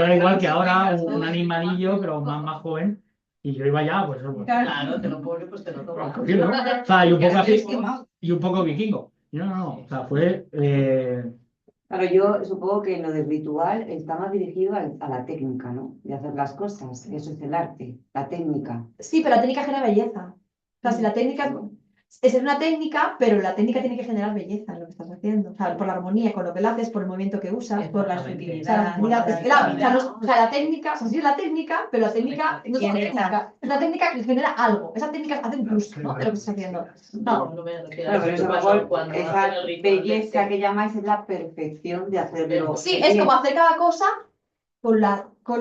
era igual que ahora, un animalillo, pero más joven, y yo iba ya, pues... Claro, te lo pone, pues te lo tomas. cogiendo, ¿no? O sea, y un poco así, quemado. y un poco vikingo. Y no, o sea, fue... Claro, yo supongo que lo del ritual está más dirigido a la técnica, ¿no? De hacer las cosas. Eso es el arte, la técnica. Sí, pero la técnica genera belleza. O sea, si la técnica es una técnica, pero la técnica tiene que generar belleza en lo que estás haciendo. O sea, por la armonía con lo que lo haces, por el movimiento que usas, por la Exactamente. O sea, la sutilidad, es que o sea, la técnica, o sea, sí es la técnica, pero la técnica no es una Tiene técnica, es una técnica que genera algo. Esa técnica hace un plus, ¿no? De lo que estás haciendo. No. No me refiero Claro, a pero eso, eso a lo cuando- mejor cuando esa hacen el ritual belleza que llamáis es la perfección de hacerlo. Sí, es como hacer cada cosa con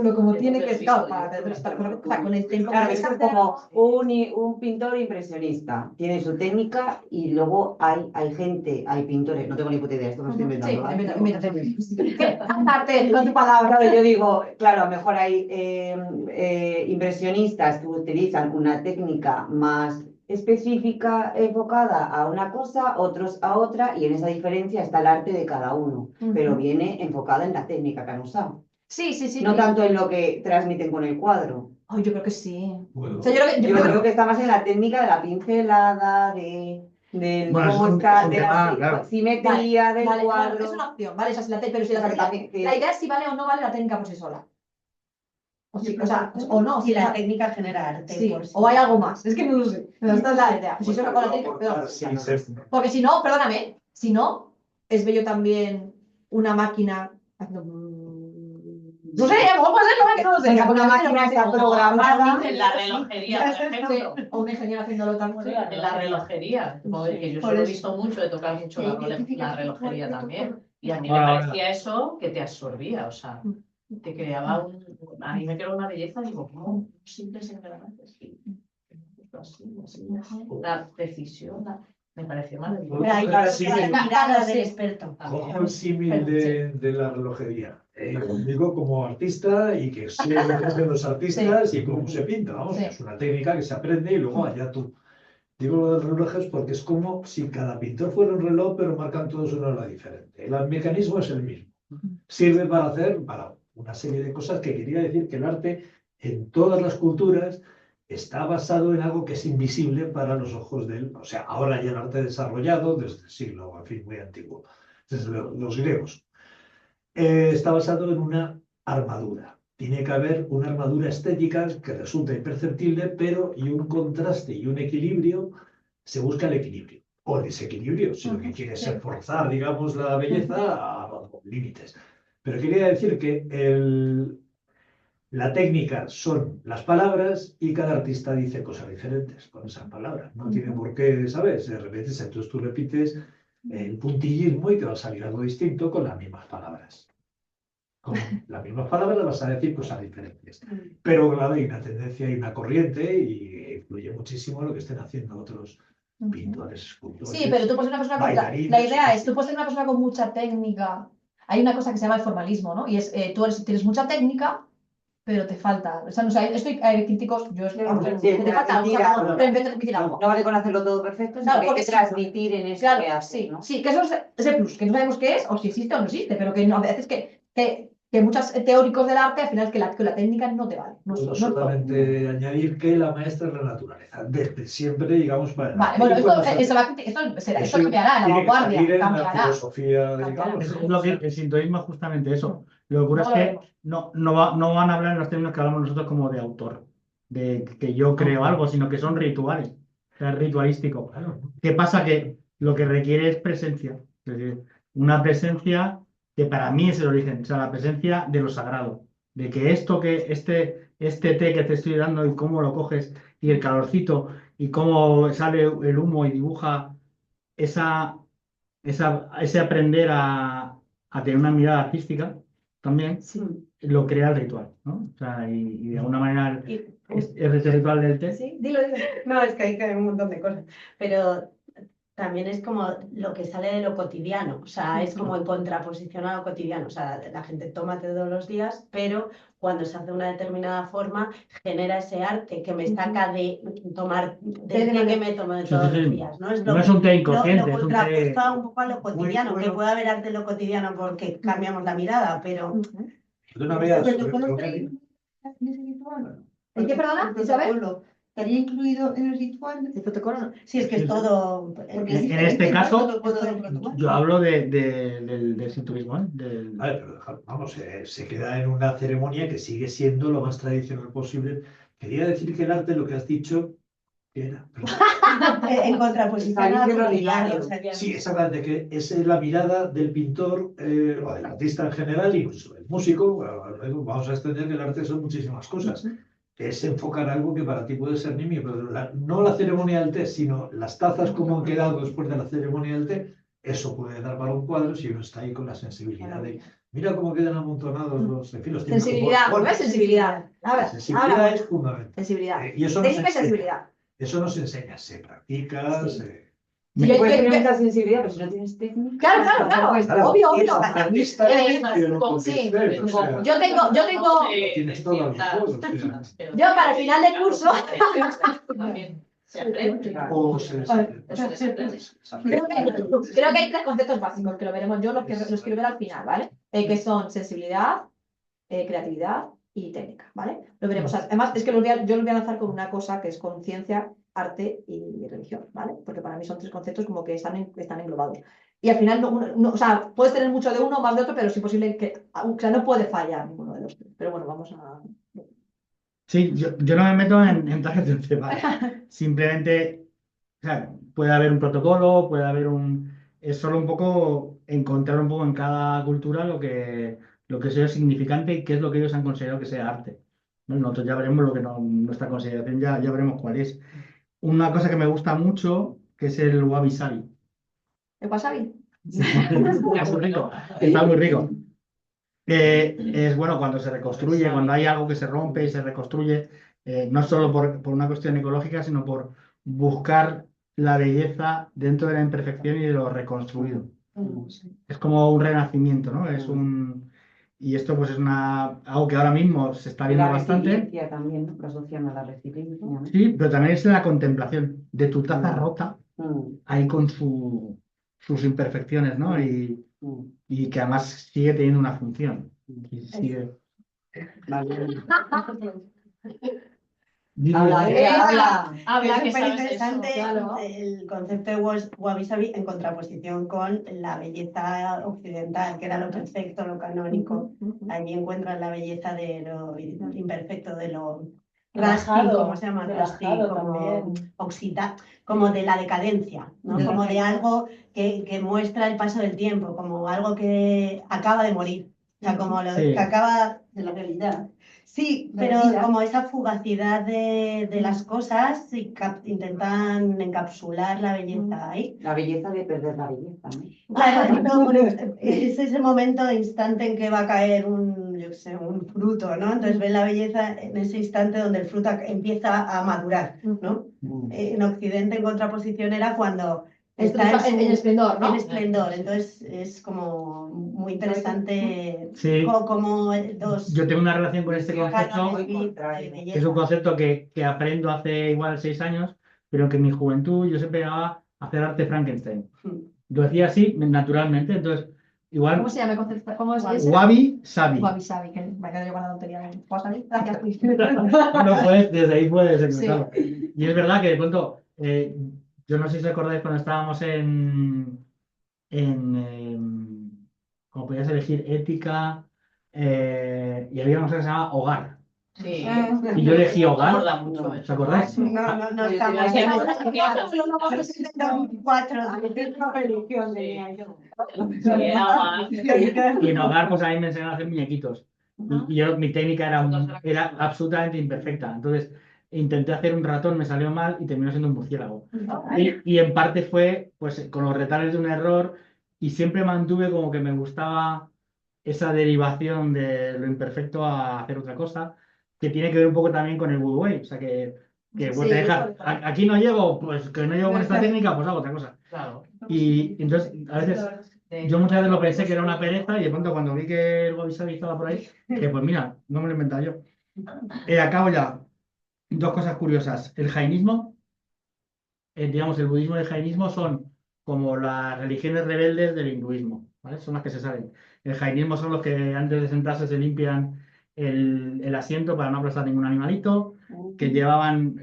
lo como Es tiene lo que que estar, he visto yo. o sea, con el tiempo Claro, que eso es tienes que como hacer. un pintor impresionista. Tiene su técnica y luego hay gente, hay pintores, no tengo ni puta idea, esto me estoy Sí, inventando. invéntate. Arte, no tu palabra. Claro, yo digo, claro, a lo mejor hay impresionistas que utilizan una técnica más específica enfocada a una cosa, otros a otra, y en esa diferencia está el arte de cada uno, pero viene enfocada en la técnica que han usado. Sí, sí, sí. No tanto en lo que transmiten con el cuadro. Oh, yo creo que sí. Bueno, O sea, yo Yo creo que está más en la técnica de la pincelada, de Bueno, cómo es un está, de tema, la claro. simetría del Vale, cuadro. bueno, es una opción, ¿vale? O sea, pero si la, O sea, que técnica- también que- la idea es si vale o no vale la técnica por sí sola. O sea, o no, Si la la- técnica genera arte. sí, por sí. o hay algo más. Es que no lo sé. Pero esta es la idea. Pues si solo con la técnica, pero- porque si no, perdóname, si no, es bello también una máquina haciendo... No sé, a lo mejor puede ser que no lo sé. Venga, una máquina está programada. En la relojería, por Sí, ejemplo. o un ingeniero haciéndolo también. En la relojería, como que yo por solo he eso. visto mucho, he tocado mucho la relojería también. Y a mí me Ahora. parecía eso que te absorbía, o sea, te creaba a mí me creó una belleza, digo, ¿cómo? Simples engranajes. Así. La precisión, me pareció maravilloso. Pero hay Claro, que sí, la sí. mirada del Sí. experto. Cojo el símil de la relojería. Digo como artista y que sé lo que hacen los artistas y cómo se pinta. Vamos, Sí. es una técnica que se aprende y luego allá tú. Digo lo del reloj es porque es como si cada pintor fuera un reloj, pero marcan todos una hora diferente. El mecanismo es el mismo. Sirve para una serie de cosas que quería decir que el arte en todas las culturas está basado en algo que es invisible para los ojos de él. O sea, ahora ya el arte desarrollado desde el siglo, en fin, muy antiguo, desde los griegos, está basado en una armadura. Tiene que haber una armadura estética que resulta imperceptible, pero y un contraste y un equilibrio, se busca el equilibrio o el desequilibrio, si lo que quieres es forzar, digamos, la belleza a límites. Pero quería decir que la técnica son las palabras y cada artista dice cosas diferentes con esas palabras. No tiene por qué, ¿sabes? De repente, entonces tú repites el puntillismo y te va a salir algo distinto con las mismas palabras. Con las mismas palabras vas a decir cosas diferentes. Pero claro, hay una tendencia y una corriente y influye muchísimo lo que estén haciendo otros pintores, escultores. Sí, pero tú puedes ser una persona con... bailarines, La idea es, tú puedes ser una persona con mucha técnica. Hay una cosa que se llama el formalismo, ¿no? Y es, tienes mucha técnica, pero te falta. O sea, no sé, hay críticos, yo estoy... que te falta algo, o sea, como te inventas difícil algo. No vale con hacerlo todo perfecto, sino Claro, que hay porque que sí. transmitir en eso Claro, que haces, sí, ¿no? sí, que eso es el plus, que no sabemos qué es, o si existe o no existe, pero que no, a veces que muchos teóricos del arte, al final, que la técnica no te vale. No, Puedo no- solamente añadir que la maestra es la naturaleza, desde siempre, digamos, para Vale, bueno, esto cambiará, la tiene que vanguardia, salir en la cambiará. filosofía, Cambiará. digamos. Es lo que el sintoísmo es justamente eso. Lo que ocurre es No lo que veremos. no van a hablar en los términos que hablamos nosotros como de autor, de que yo creo algo, sino que son rituales, o sea, es ritualístico. Claro. ¿Qué pasa? Que lo que requiere es presencia, es decir, una presencia que para mí es el origen, o sea, la presencia de lo sagrado, de que este té que te estoy dando y cómo lo coges y el calorcito y cómo sale el humo y dibuja ese aprender a tener una mirada artística también, lo crea el ritual, ¿no? O sea, y de alguna manera es ese ritual del té. Sí, dilo. No, es que hay un montón de cosas. Pero también es como lo que sale de lo cotidiano. O sea, es como en contraposición a lo cotidiano. O sea, la gente toma té todos los días, pero cuando se hace de una determinada forma, genera ese arte que me saca de tomar del té que me tomo de todos los días. No es, No es un té inconsciente, lo es un té contrapuesto un poco a lo cotidiano, muy que bueno. puede haber arte en lo cotidiano porque cambiamos la mirada, pero... Perdona, Bea, Pero sobre con lo los que tres- hay- ¿El qué, perdona, Isabel? ¿Estaría incluido en el ritual? El protocolo no. Sí, es que es todo. Porque es En diferente, este ¿no? caso, Protocolo del protocolo. yo hablo del sintoísmo, ¿eh? A ver, pero vamos, se queda en una ceremonia que sigue siendo lo más tradicional posible. Quería decir que el arte, lo que has dicho, ¿qué era? En contraposición a Salir de lo la ordinario. o sea, Sí, exactamente, que es la mirada del pintor o del artista en general, incluso el músico. Bueno, vamos a extender que el arte son muchísimas cosas. Es enfocar algo que para ti puede ser nimio, pero no la ceremonia del té, sino las tazas como han quedado después de la ceremonia del té, eso puede dar para un cuadro si uno está ahí con la sensibilidad de, mira cómo quedan amontonados los, en fin, los típicos Sensibilidad, bordes. ¿ves? Sensibilidad. La sensibilidad es fundamental. Sensibilidad. Y eso Técnica y sensibilidad. eso no se enseña, se practica, Sí. se... Sí, yo- Puedes yo- tener yo- mucha sensibilidad, pero si no tienes técnica. Claro, Claro, obvio, obvio. es artista, pero no Sí. porque esté, o sea, Yo tengo, tienes todo el juego, o sea. yo para el final de curso, También se aprende. o se- creo que hay 3 conceptos básicos que lo veremos yo, los quiero ver al final, ¿vale? Que son sensibilidad, creatividad y técnica, ¿vale? Lo veremos. Además, es que yo lo voy a lanzar con una cosa que es conciencia, arte y religión, ¿vale? Porque para mí son 3 conceptos como que están englobados. Y al final, o sea, puedes tener mucho de uno o más de otro, pero es imposible o sea, no puede fallar ninguno de los 3. Pero bueno, vamos a... Sí, yo no me meto en trajes de once varas. Simplemente, o sea, puede haber un protocolo, puede haber es solo un poco encontrar un poco en cada cultura lo que sea significante y qué es lo que ellos han considerado que sea arte. ¿No? Nosotros ya veremos lo que nuestra consideración, ya veremos cuál es. Una cosa que me gusta mucho, que es el wabi sabi. ¿El wasabi? Está muy rico. Está muy rico. Es bueno cuando se reconstruye, cuando hay algo que se rompe y se reconstruye, no solo por una cuestión ecológica, sino por buscar la belleza dentro de la imperfección y de lo reconstruido. Es como un renacimiento, ¿no? Y esto pues es algo que ahora mismo se está viendo La bastante. resiliencia también, ¿no? Lo asocian a la resiliencia, ¿no? Sí, pero también es la contemplación de tu taza rota, ahí con sus imperfecciones, ¿no? Y que además sigue teniendo una función. Y sigue... Vale. Habla, habla. Habla que Es súper sabes eso, interesante claro. el concepto de wabi sabi en contraposición con la belleza occidental, que era lo perfecto, lo canónico. Allí encuentras la belleza de lo imperfecto, de lo rusty, ¿cómo se llama? Rusty, como como de la decadencia, ¿no? De la Como de decadencia. algo que muestra el paso del tiempo, como algo que acaba de morir. O sea, como lo Sí. que acaba De la realidad. Sí, De pero vida. como esa fugacidad de las cosas y intentan encapsular la belleza ahí. La belleza de perder la belleza, ¿no? Claro, no, es ese momento de instante en que va a caer yo qué sé, un fruto, ¿no? Entonces ves la belleza en ese instante donde el fruto empieza a madurar, ¿no? En Occidente, en contraposición, era cuando está En esplendor, ¿no? en esplendor. Entonces es como muy interesante Sí. como dos Yo tengo una relación con este concepto, cánones de que es un concepto que aprendo hace igual 6 años, pero que en mi juventud yo siempre llamaba hacer arte Frankenstein. Lo hacía así, naturalmente, entonces igual ¿Cómo se llama el concepto? ¿Cómo es ese? wabi sabi. Wabi sabi, que me quedo yo con la tontería de wasabi. Gracias. No puedes, desde ahí puedes Sí. encontrarlo. Y es verdad que de pronto, yo no sé si os acordáis cuando estábamos como podías elegir ética, y había una cosa que se llama hogar. Sí. Y yo elegí Me hogar. acuerda mucho ¿Os eso. acordáis? No estamos Sí, religión tenía yo. Sí, era más. Y en hogar, pues a mí me enseñaron a hacer muñequitos. Y mi técnica era absolutamente imperfecta. Entonces, intenté hacer un ratón, me salió mal y terminó siendo un murciélago. Y en parte fue pues con los retales de un error, y siempre mantuve como que me gustaba esa derivación de lo imperfecto a hacer otra cosa, que tiene que ver un poco también con el Wu Wei. O sea, que pues, Sí, te dejas, aquí no llego, pues que no llego con esta técnica, pues hago otra cosa. Claro. Y entonces, a veces, yo muchas veces lo pensé que era una pereza, y de pronto cuando vi que el wabi sabi estaba por ahí, dije, pues mira, no me lo he inventado yo. Acabo ya. 2 cosas curiosas. El jainismo, digamos, el budismo y el jainismo son como las religiones rebeldes del hinduismo, ¿vale? Son las que se salen. El jainismo son los que antes de sentarse se limpian el asiento para no aplastar ningún animalito. que llevaban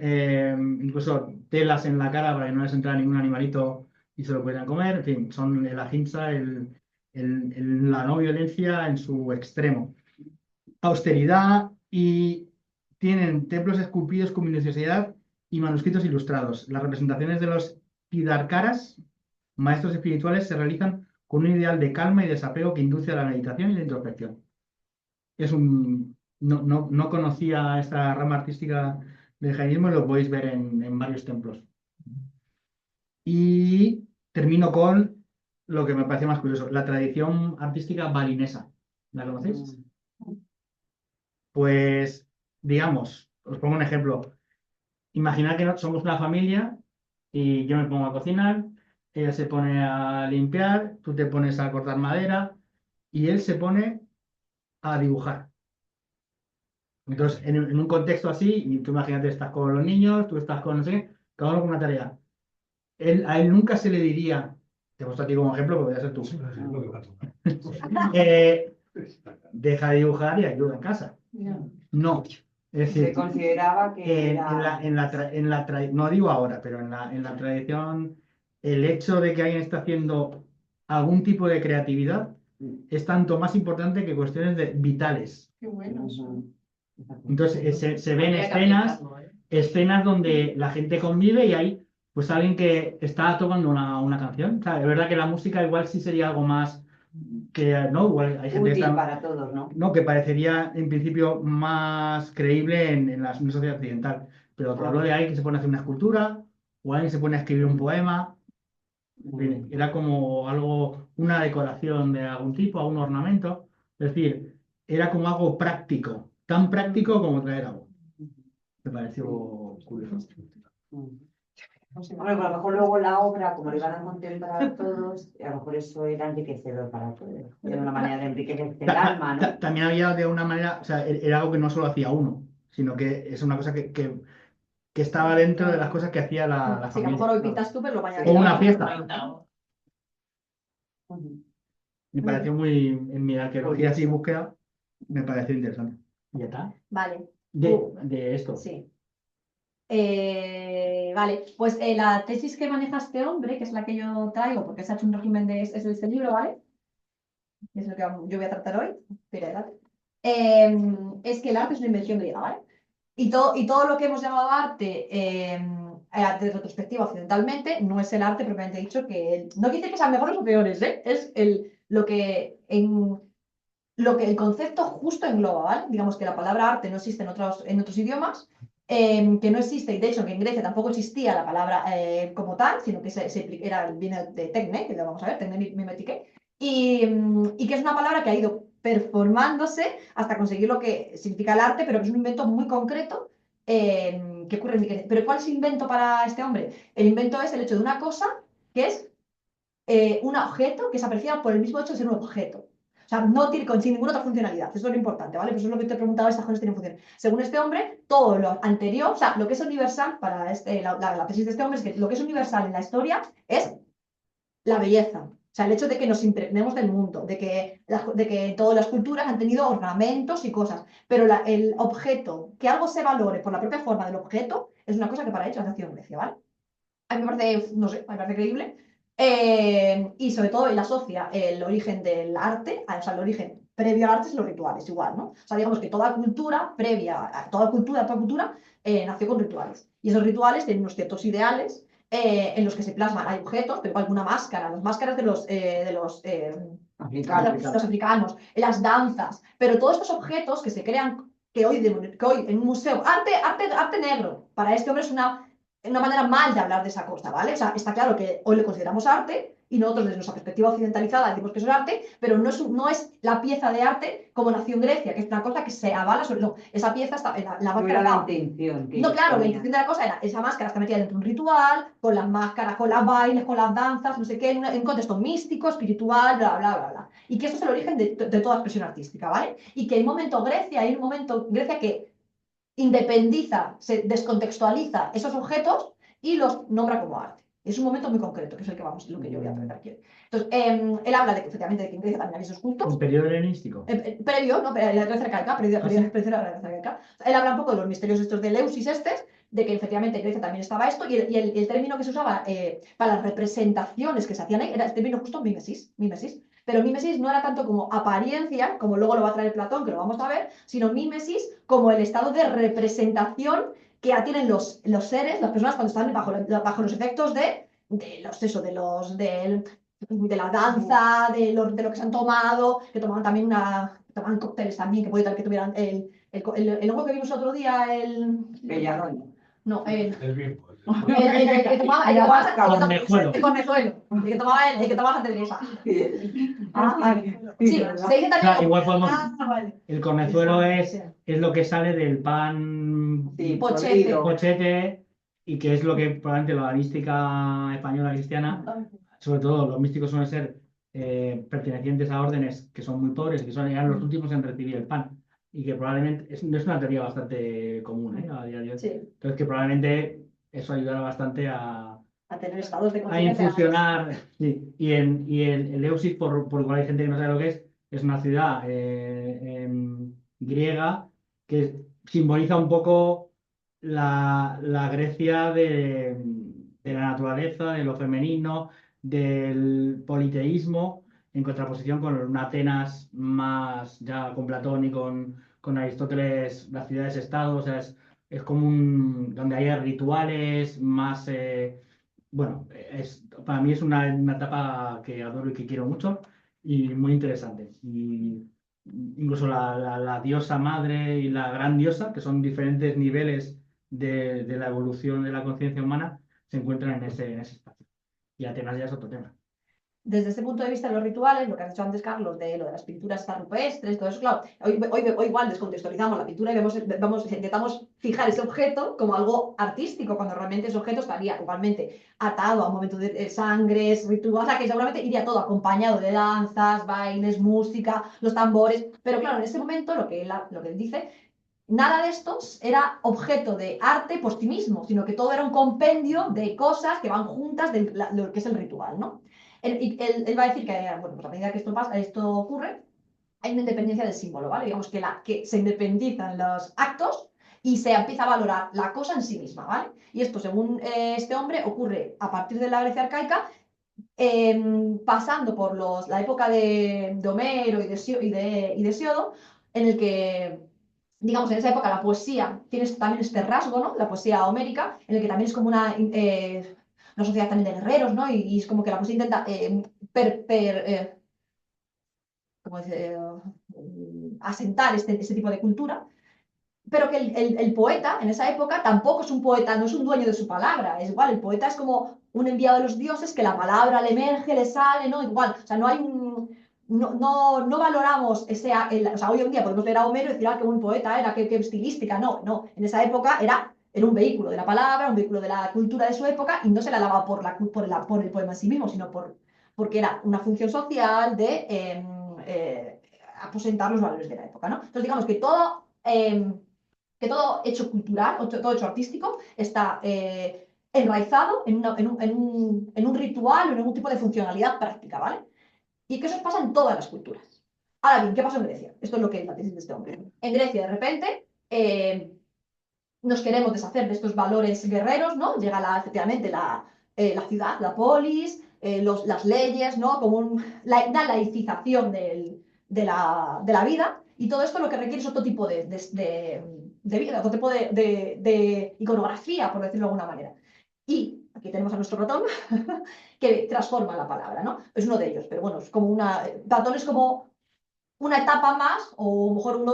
incluso telas en la cara para que no les entrara ningún animalito y se lo pudieran comer. En fin, son el ahimsa, la no violencia en su extremo. Austeridad y tienen templos esculpidos con minuciosidad y manuscritos ilustrados. Las representaciones de los Hidarkaras, maestros espirituales, se realizan con un ideal de calma y desapego que induce a la meditación y la introspección. No conocía esta rama artística del jainismo y lo podéis ver en varios templos. Y termino con lo que me parece más curioso, la tradición artística balinesa. ¿La conocéis? Pues, digamos, os pongo un ejemplo. Imaginad que somos una familia y yo me pongo a cocinar, ella se pone a limpiar, tú te pones a cortar madera y él se pone a dibujar. Entonces, en un contexto así, y tú imagínate, estás con los niños, tú estás con, no sé qué, cada uno con una tarea. A él nunca se le diría, te he puesto a ti como ejemplo, porque voy a ser tú, Sí, es lo que va a tocar. deja de dibujar y ayuda en casa. No, es Se decir, consideraba que era... no digo ahora, pero en la tradición, el hecho de que alguien está haciendo algún tipo de creatividad es tanto más importante que cuestiones vitales. Qué bueno. Entonces se ven Habría que escenas, aplicarlo, ¿eh? escenas donde la gente convive y hay pues alguien que está tocando una canción. O sea, es verdad que la música igual sí sería algo más que, ¿no? Igual hay gente que útil está, para todos, ¿no? no, que parecería en principio más creíble en una sociedad occidental. Pero te hablo de alguien que se pone a hacer una escultura o alguien que se pone a escribir un poema. En fin, era como algo, una decoración de algún tipo, un ornamento. Es decir, era como algo práctico, tan práctico como traer agua. Me pareció curioso. Hombre, pues a lo mejor luego la obra, como lo iban a contemplar todos, a lo mejor eso era enriquecedor para todos. Era una manera de enriquecer el alma, ¿no? También había de una manera, o sea, era algo que no solo hacía uno, sino que es una cosa que estaba dentro de las cosas que hacía la Sí, que a familia. lo mejor hoy pintas tú, pero lo mañana. O una fiesta. Ujú. Me pareció muy, en mi arqueología así búsqueda, me pareció interesante. ¿Ya está? Vale. De esto. Sí. Vale, pues la tesis que maneja este hombre, que es la que yo traigo, porque se ha hecho un resumen es de este libro, ¿vale? Es lo que yo voy a tratar hoy, es que el arte es una invención griega, ¿vale? Y todo lo que hemos llamado arte de retrospectiva occidentalmente no es el arte propiamente dicho, no quiere decir que sean mejores o peores, ¿eh? Es lo que el concepto justo engloba, ¿vale? Digamos que la palabra arte no existe en otros idiomas, que no existe, y de hecho que en Grecia tampoco existía la palabra como tal, sino que viene de tecne, que lo vamos a ver, tecne mimetike, y que es una palabra que ha ido performándose hasta conseguir lo que significa el arte, pero que es un invento muy concreto que ocurre en Grecia. Pero ¿cuál es el invento para este hombre? El invento es el hecho de una cosa que es un objeto que se aprecia por el mismo hecho de ser un objeto. O sea, no tiene sin ninguna otra funcionalidad. Eso es lo importante, ¿vale? Pues eso es lo que te he preguntado, estas cosas tienen función. Según este hombre, todo lo anterior, o sea, lo que es universal para la tesis de este hombre es que lo que es universal en la historia es la belleza. O sea, el hecho de que nos impregnemos del mundo, de que todas las culturas han tenido ornamentos y cosas, pero el objeto, que algo se valore por la propia forma del objeto, es una cosa que para ellos ha nacido en Grecia, ¿vale? A mí me parece, no sé, me parece creíble. Y sobre todo él asocia el origen del arte, o sea, el origen previo al arte es los rituales, igual, ¿no? O sea, digamos que toda cultura previa, toda cultura nació con rituales. Y esos rituales tienen unos ciertos ideales en los que se plasman, hay objetos, pero alguna máscara, las máscaras de los africanos, las danzas, pero todos estos objetos que se crean, que hoy en un museo, arte negro, para este hombre es una manera mal de hablar de esa cosa, ¿vale? O sea, está claro que hoy le consideramos arte y nosotros desde nuestra perspectiva occidentalizada decimos que eso es arte, pero no es la pieza de arte como nació en Grecia, que es una cosa que se avala sobre... No, esa pieza está... La No era la intención. No, claro, la intención de la cosa era esa máscara está metida dentro de un ritual, con las máscaras, con los bailes, con las danzas, no sé qué, en un contexto místico, espiritual, bla, bla, bla, bla. Y que eso es el origen de toda expresión artística, ¿vale? Y que hay un momento Grecia que independiza, se descontextualiza esos objetos y los nombra como arte. Es un momento muy concreto, que es el que vamos, lo que yo voy a tratar aquí. Entonces, él habla de que efectivamente de que en Grecia también había esos cultos. Un periodo helenístico. Previo, ¿no? La Grecia arcaica, previo Ah, sí. a la Grecia arcaica. Él habla un poco de los misterios estos de Eleusis de que efectivamente en Grecia también estaba esto, y el término que se usaba para las representaciones que se hacían ahí era el término justo mimesis. Pero mímesis no era tanto como apariencia, como luego lo va a traer Platón, que lo vamos a ver, sino mímesis como el estado de representación que tienen los seres, las personas cuando están bajo los efectos de la danza, de lo que se han tomado, que tomaban también tomaban cócteles también, que puede ser que tuvieran el hongo que vimos otro día, Bellarroño. no, El mismo. el que tomaba Ayahuasca. Cornezuelo. el cornezuelo, el que tomaba Santa Teresa. Sí, Sí, ¿verdad? se dice O sea, también. igual podemos. Vale. El cornezuelo es lo que sale del pan Sí, Pochete. podrido. pochete y que es lo que probablemente la mística española cristiana, sobre todo los místicos suelen ser pertenecientes a órdenes que son muy pobres, que eran los últimos en recibir el pan y que probablemente es una teoría bastante común a día de hoy. Sí, Entonces que probablemente eso ayudará bastante a tener estados de a conciencia. infusionar. Sí. Y el Eleusis, por igual hay gente que no sabe lo que es una ciudad griega que simboliza un poco la Grecia de la naturaleza, de lo femenino, del politeísmo, en contraposición con una Atenas más ya con Platón y con Aristóteles, las ciudades-estado, o sea, es como donde hay rituales más. Bueno, para mí es una etapa que adoro y que quiero mucho y muy interesante. Y incluso la diosa madre y la gran diosa, que son diferentes niveles de la evolución de la conciencia humana, se encuentran en ese espacio. Y Atenas ya es otro tema. Desde ese punto de vista de los rituales, lo que has dicho antes, Carlos, de lo de las pinturas rupestres, todo eso, claro, hoy igual descontextualizamos la pintura y intentamos fijar ese objeto como algo artístico, cuando realmente ese objeto estaría igualmente atado a un momento de sangres, rituales, o sea, que seguramente iría todo acompañado de danzas, bailes, música, los tambores, pero claro, en ese momento lo que él dice, nada de estos era objeto de arte por sí mismo, sino que todo era un compendio de cosas que van juntas de lo que es el ritual, ¿no? Él va a decir que, bueno, pues a medida que esto ocurre, hay una independencia del símbolo, ¿vale? Digamos que se independizan los actos y se empieza a valorar la cosa en sí misma, ¿vale? Y esto, según este hombre, ocurre a partir de la Grecia arcaica, pasando por la época de Homero y de Hesíodo, en el que, digamos, en esa época la poesía tiene también este rasgo, ¿no? La poesía homérica, en el que también es como una sociedad también de guerreros, ¿no? Y es como que la poesía intenta ¿cómo asentar este tipo de cultura, pero que el poeta en esa época tampoco es un poeta, no es un dueño de su palabra, es igual, el poeta es como un enviado de los dioses que la palabra le emerge, le sale, ¿no? Igual, o sea, no hay no valoramos o sea, hoy en día podemos leer a Homero y decir, qué buen poeta era, qué estilística, no, en esa época era un vehículo de la palabra, un vehículo de la cultura de su época y no se la daba por el poema en sí mismo, sino porque era una función social de aposentar los valores de la época, ¿no? Entonces, digamos que todo hecho cultural, todo hecho artístico, está enraizado en un ritual o en un tipo de funcionalidad práctica, ¿vale? Y que eso pasa en todas las culturas. Ahora bien, ¿qué pasa en Grecia? Esto es lo que es la tesis de este hombre. En Grecia, de repente, nos queremos deshacer de estos valores guerreros, ¿no? Llega efectivamente la ciudad, la polis, las leyes, ¿no? Como una laicización de la vida, y todo esto lo que requiere es otro tipo de vida, otro tipo de iconografía, por decirlo de alguna manera. Y aquí tenemos a nuestro Platón, que transforma la palabra, ¿no? Es uno de ellos, pero bueno, es como Platón es como una etapa más, o a lo mejor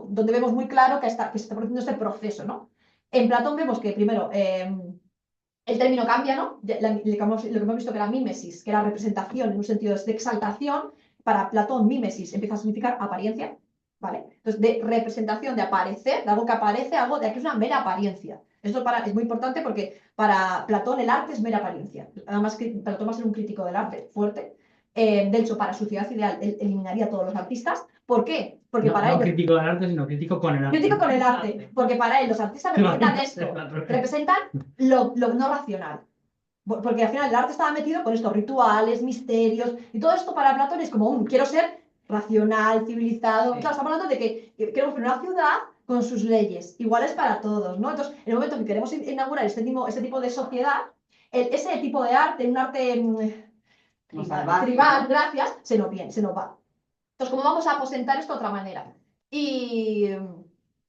donde vemos muy claro que se está produciendo este proceso, ¿no? En Platón vemos que primero el término cambia, ¿no? Lo que hemos visto que era mímesis, que era representación en un sentido de exaltación. Para Platón, mímesis empieza a significar apariencia, ¿vale? Entonces, de representación, de aparecer, de algo que aparece, algo de que es una mera apariencia. Esto es muy importante porque para Platón el arte es mera apariencia. Además, que Platón va a ser un crítico del arte fuerte. De hecho, para su ciudad ideal, él eliminaría a todos los artistas. ¿Por qué? Porque No, para no él... crítico del arte, sino crítico con el arte. Crítico con el arte, porque para él los artistas representan esto, representan lo no racional. Porque al final el arte estaba metido con estos rituales, misterios, y todo esto para Platón es como un quiero ser racional, civilizado. Sí. Claro, estamos hablando de que queremos una ciudad con sus leyes, iguales para todos, ¿no? Entonces, en el momento que queremos inaugurar este tipo de sociedad, ese tipo de arte, un arte Como salvaje, tribal, ¿no? gracias, se nos va. Entonces, ¿cómo vamos a aposentar esto de otra manera? Y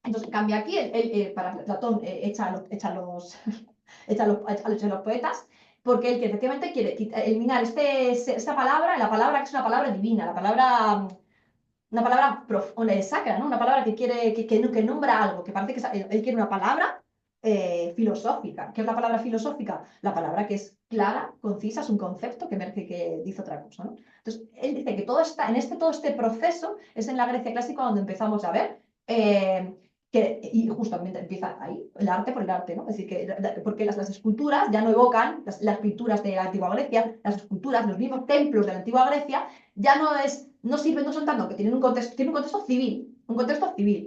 entonces cambia aquí, para Platón echa los poetas, porque él que efectivamente quiere eliminar esta palabra, la palabra que es una palabra divina, una palabra sacra, ¿no? Una palabra que quiere, que nombra algo, que parece que él quiere una palabra filosófica. ¿Qué es la palabra filosófica? La palabra que es clara, concisa, es un concepto que emerge que dice otra cosa, ¿no? Entonces, él dice que todo este proceso es en la Grecia clásica donde empezamos a ver y justamente empieza ahí, el arte por el arte, ¿no? Es decir, porque las esculturas ya no evocan, las pinturas de la antigua Grecia, las esculturas, los mismos templos de la antigua Grecia, ya no sirven, no son tanto, que tienen un contexto civil,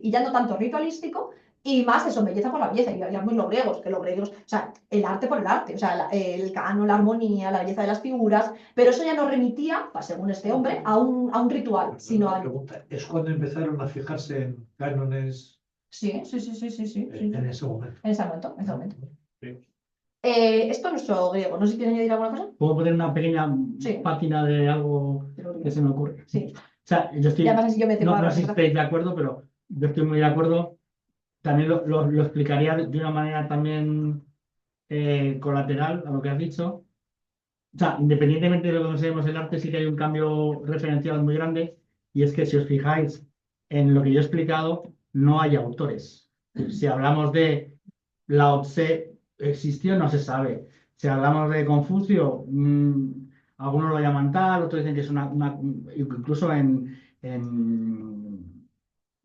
y ya no tanto ritualístico, y más eso, belleza por la belleza, y hablamos los griegos, o sea, el arte por el arte, o sea, el canon, la armonía, la belleza de las figuras, pero eso ya no remitía, según este hombre, a un ritual, Perdona, sino una a... pregunta. ¿Es cuando empezaron a fijarse en cánones Sí. en ese momento? En ese momento. Sí. Esto es nuestro griego. No sé si quieren añadir alguna cosa. ¿Puedo poner una pequeña Sí. pátina de algo que se me ocurre? Sí. O sea, yo estoy, Y además así yo me tengo no ahora, sé si estáis de acuerdo, pero yo estoy muy de acuerdo. También lo explicaría de una manera también colateral a lo que has dicho. O sea, independientemente de lo que consideremos el arte, sí que hay un cambio referencial muy grande, y es que si os fijáis en lo que yo he explicado, no hay autores. Si hablamos de Lao Tse, existió, no se sabe. Si hablamos de Confucio, algunos lo llaman tal, otros dicen que es incluso en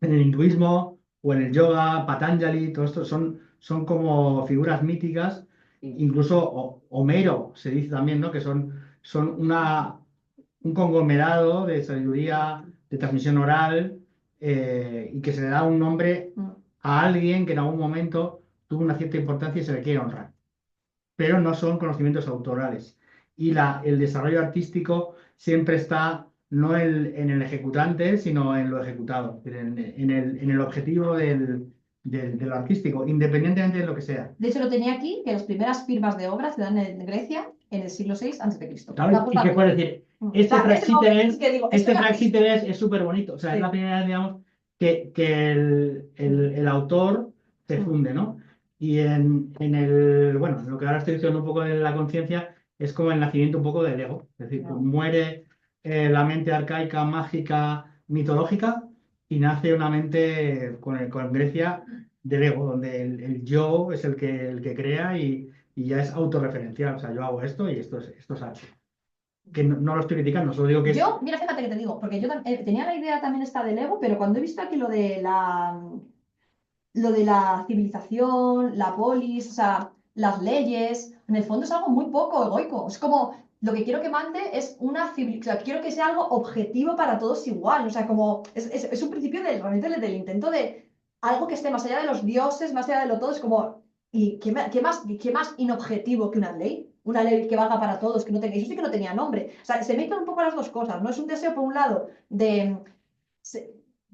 el hinduismo o en el yoga, Patanjali, todo esto son como figuras míticas. Sí. Incluso Homero se dice también, ¿no? Que son un conglomerado de sabiduría, de transmisión oral, y que se le da un nombre a alguien que en algún momento tuvo una cierta importancia y se le quiere honrar. Pero no son conocimientos autorales. Y el desarrollo artístico siempre está no en el ejecutante, sino en lo ejecutado, en el objetivo de lo artístico, independientemente de lo que sea. De hecho, lo tenía aquí, que las primeras firmas de obras se dan en Grecia en el siglo VI a.C. ¿Sabes? ¿Y qué puede decir? Este Praxíteles es súper bonito. O sea, Sí. es la primera vez, digamos, que el autor se funde, ¿no? Y en lo que ahora estoy diciendo un poco de la conciencia, es como el nacimiento un poco del ego. Es decir, No. muere la mente arcaica, mágica, mitológica, y nace una mente con Grecia del ego, donde el yo es el que crea y ya es autorreferencial. O sea, yo hago esto y esto es arte. Que no lo estoy criticando, solo digo que Yo, mira, fíjate que te digo, porque yo tenía la idea también esta del ego, pero cuando he visto aquí lo de la civilización, la polis, o sea, las leyes, en el fondo es algo muy poco egoico. Es como, lo que quiero que mande es una civilización, o sea, quiero que sea algo objetivo para todos igual. O sea, como, es un principio realmente del intento de algo que esté más allá de los dioses, más allá de lo todo, es como, ¿y qué más inobjetivo que una ley? Una ley que valga para todos, que no tenga, eso sí que no tenía nombre. O sea, se mezclan un poco las dos cosas, ¿no? Es un deseo, por un lado, de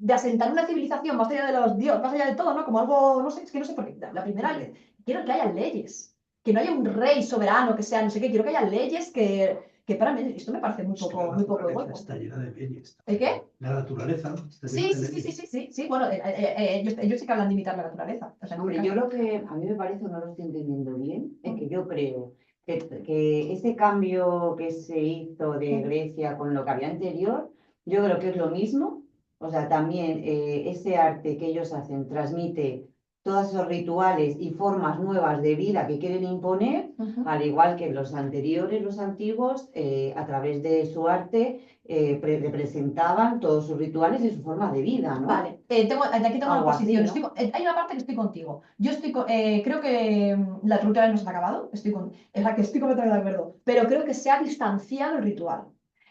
asentar una civilización más allá de los dioses, más allá de todo, ¿no? Como algo, no sé, es que no sé por qué. La primera, quiero que haya leyes, que no haya un rey soberano que sea no sé qué, quiero que haya leyes que para mí, esto me parece muy Es que poco, la muy poco naturaleza egoico. está llena de leyes. ¿El qué? La naturaleza está Sí, llena de sí, sí, leyes. sí, bueno, ellos sí que hablan de imitar la naturaleza. O sea, en Hombre, este yo caso. lo que a mí me parece, no lo estoy entendiendo bien, es que yo creo que ese cambio que se hizo de Grecia con lo que había anterior, yo creo que es lo mismo. O sea, también ese arte que ellos hacen transmite todos esos rituales y formas nuevas de vida que quieren imponer, al igual que los anteriores, los antiguos, a través de su arte representaban todos sus rituales y su forma de vida, ¿no? Vale, aquí tengo una Algo así, posición. ¿no? Hay una parte que estoy contigo. Yo creo que la pregunta no se ha acabado. Es la que estoy completamente de acuerdo. Pero creo que se ha distanciado el ritual.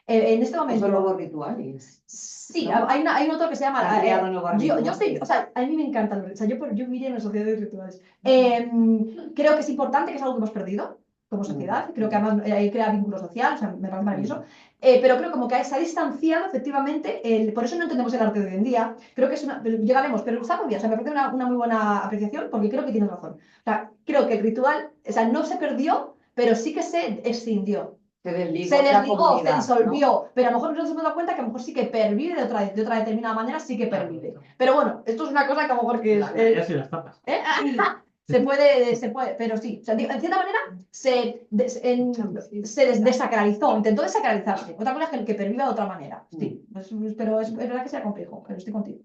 En este Son momento. nuevos rituales. Sí, ¿no? hay un autor que se llama. Han creado nuevos Yo rituales. estoy, o sea, a mí me encantan los rituales. O sea, yo viviría en una sociedad de rituales. Creo que es importante, que es algo que hemos perdido. como sociedad, creo que además ahí crea vínculo social, o sea, me parece maravilloso, pero creo como que se ha distanciado efectivamente, por eso no entendemos el arte de hoy en día, creo que es una, llegaremos, pero está muy bien, o sea, me parece una muy buena apreciación porque creo que tienes razón. O sea, creo que el ritual, o sea, no se perdió, pero sí que se extinguió. Se desligó Se de la desligó, se comunidad, ¿no? disolvió, pero a lo mejor nos hemos dado cuenta que a lo mejor sí que pervive de otra determinada manera, sí que pervive. Pero bueno, esto es una cosa que a lo mejor que Las calles y las tapas. ¿eh? Se puede, pero sí. O sea, en cierta manera se desacralizó, intentó desacralizarse. Otra cosa es que perviva de otra manera. Sí, pero es verdad que sea complejo, pero estoy contigo.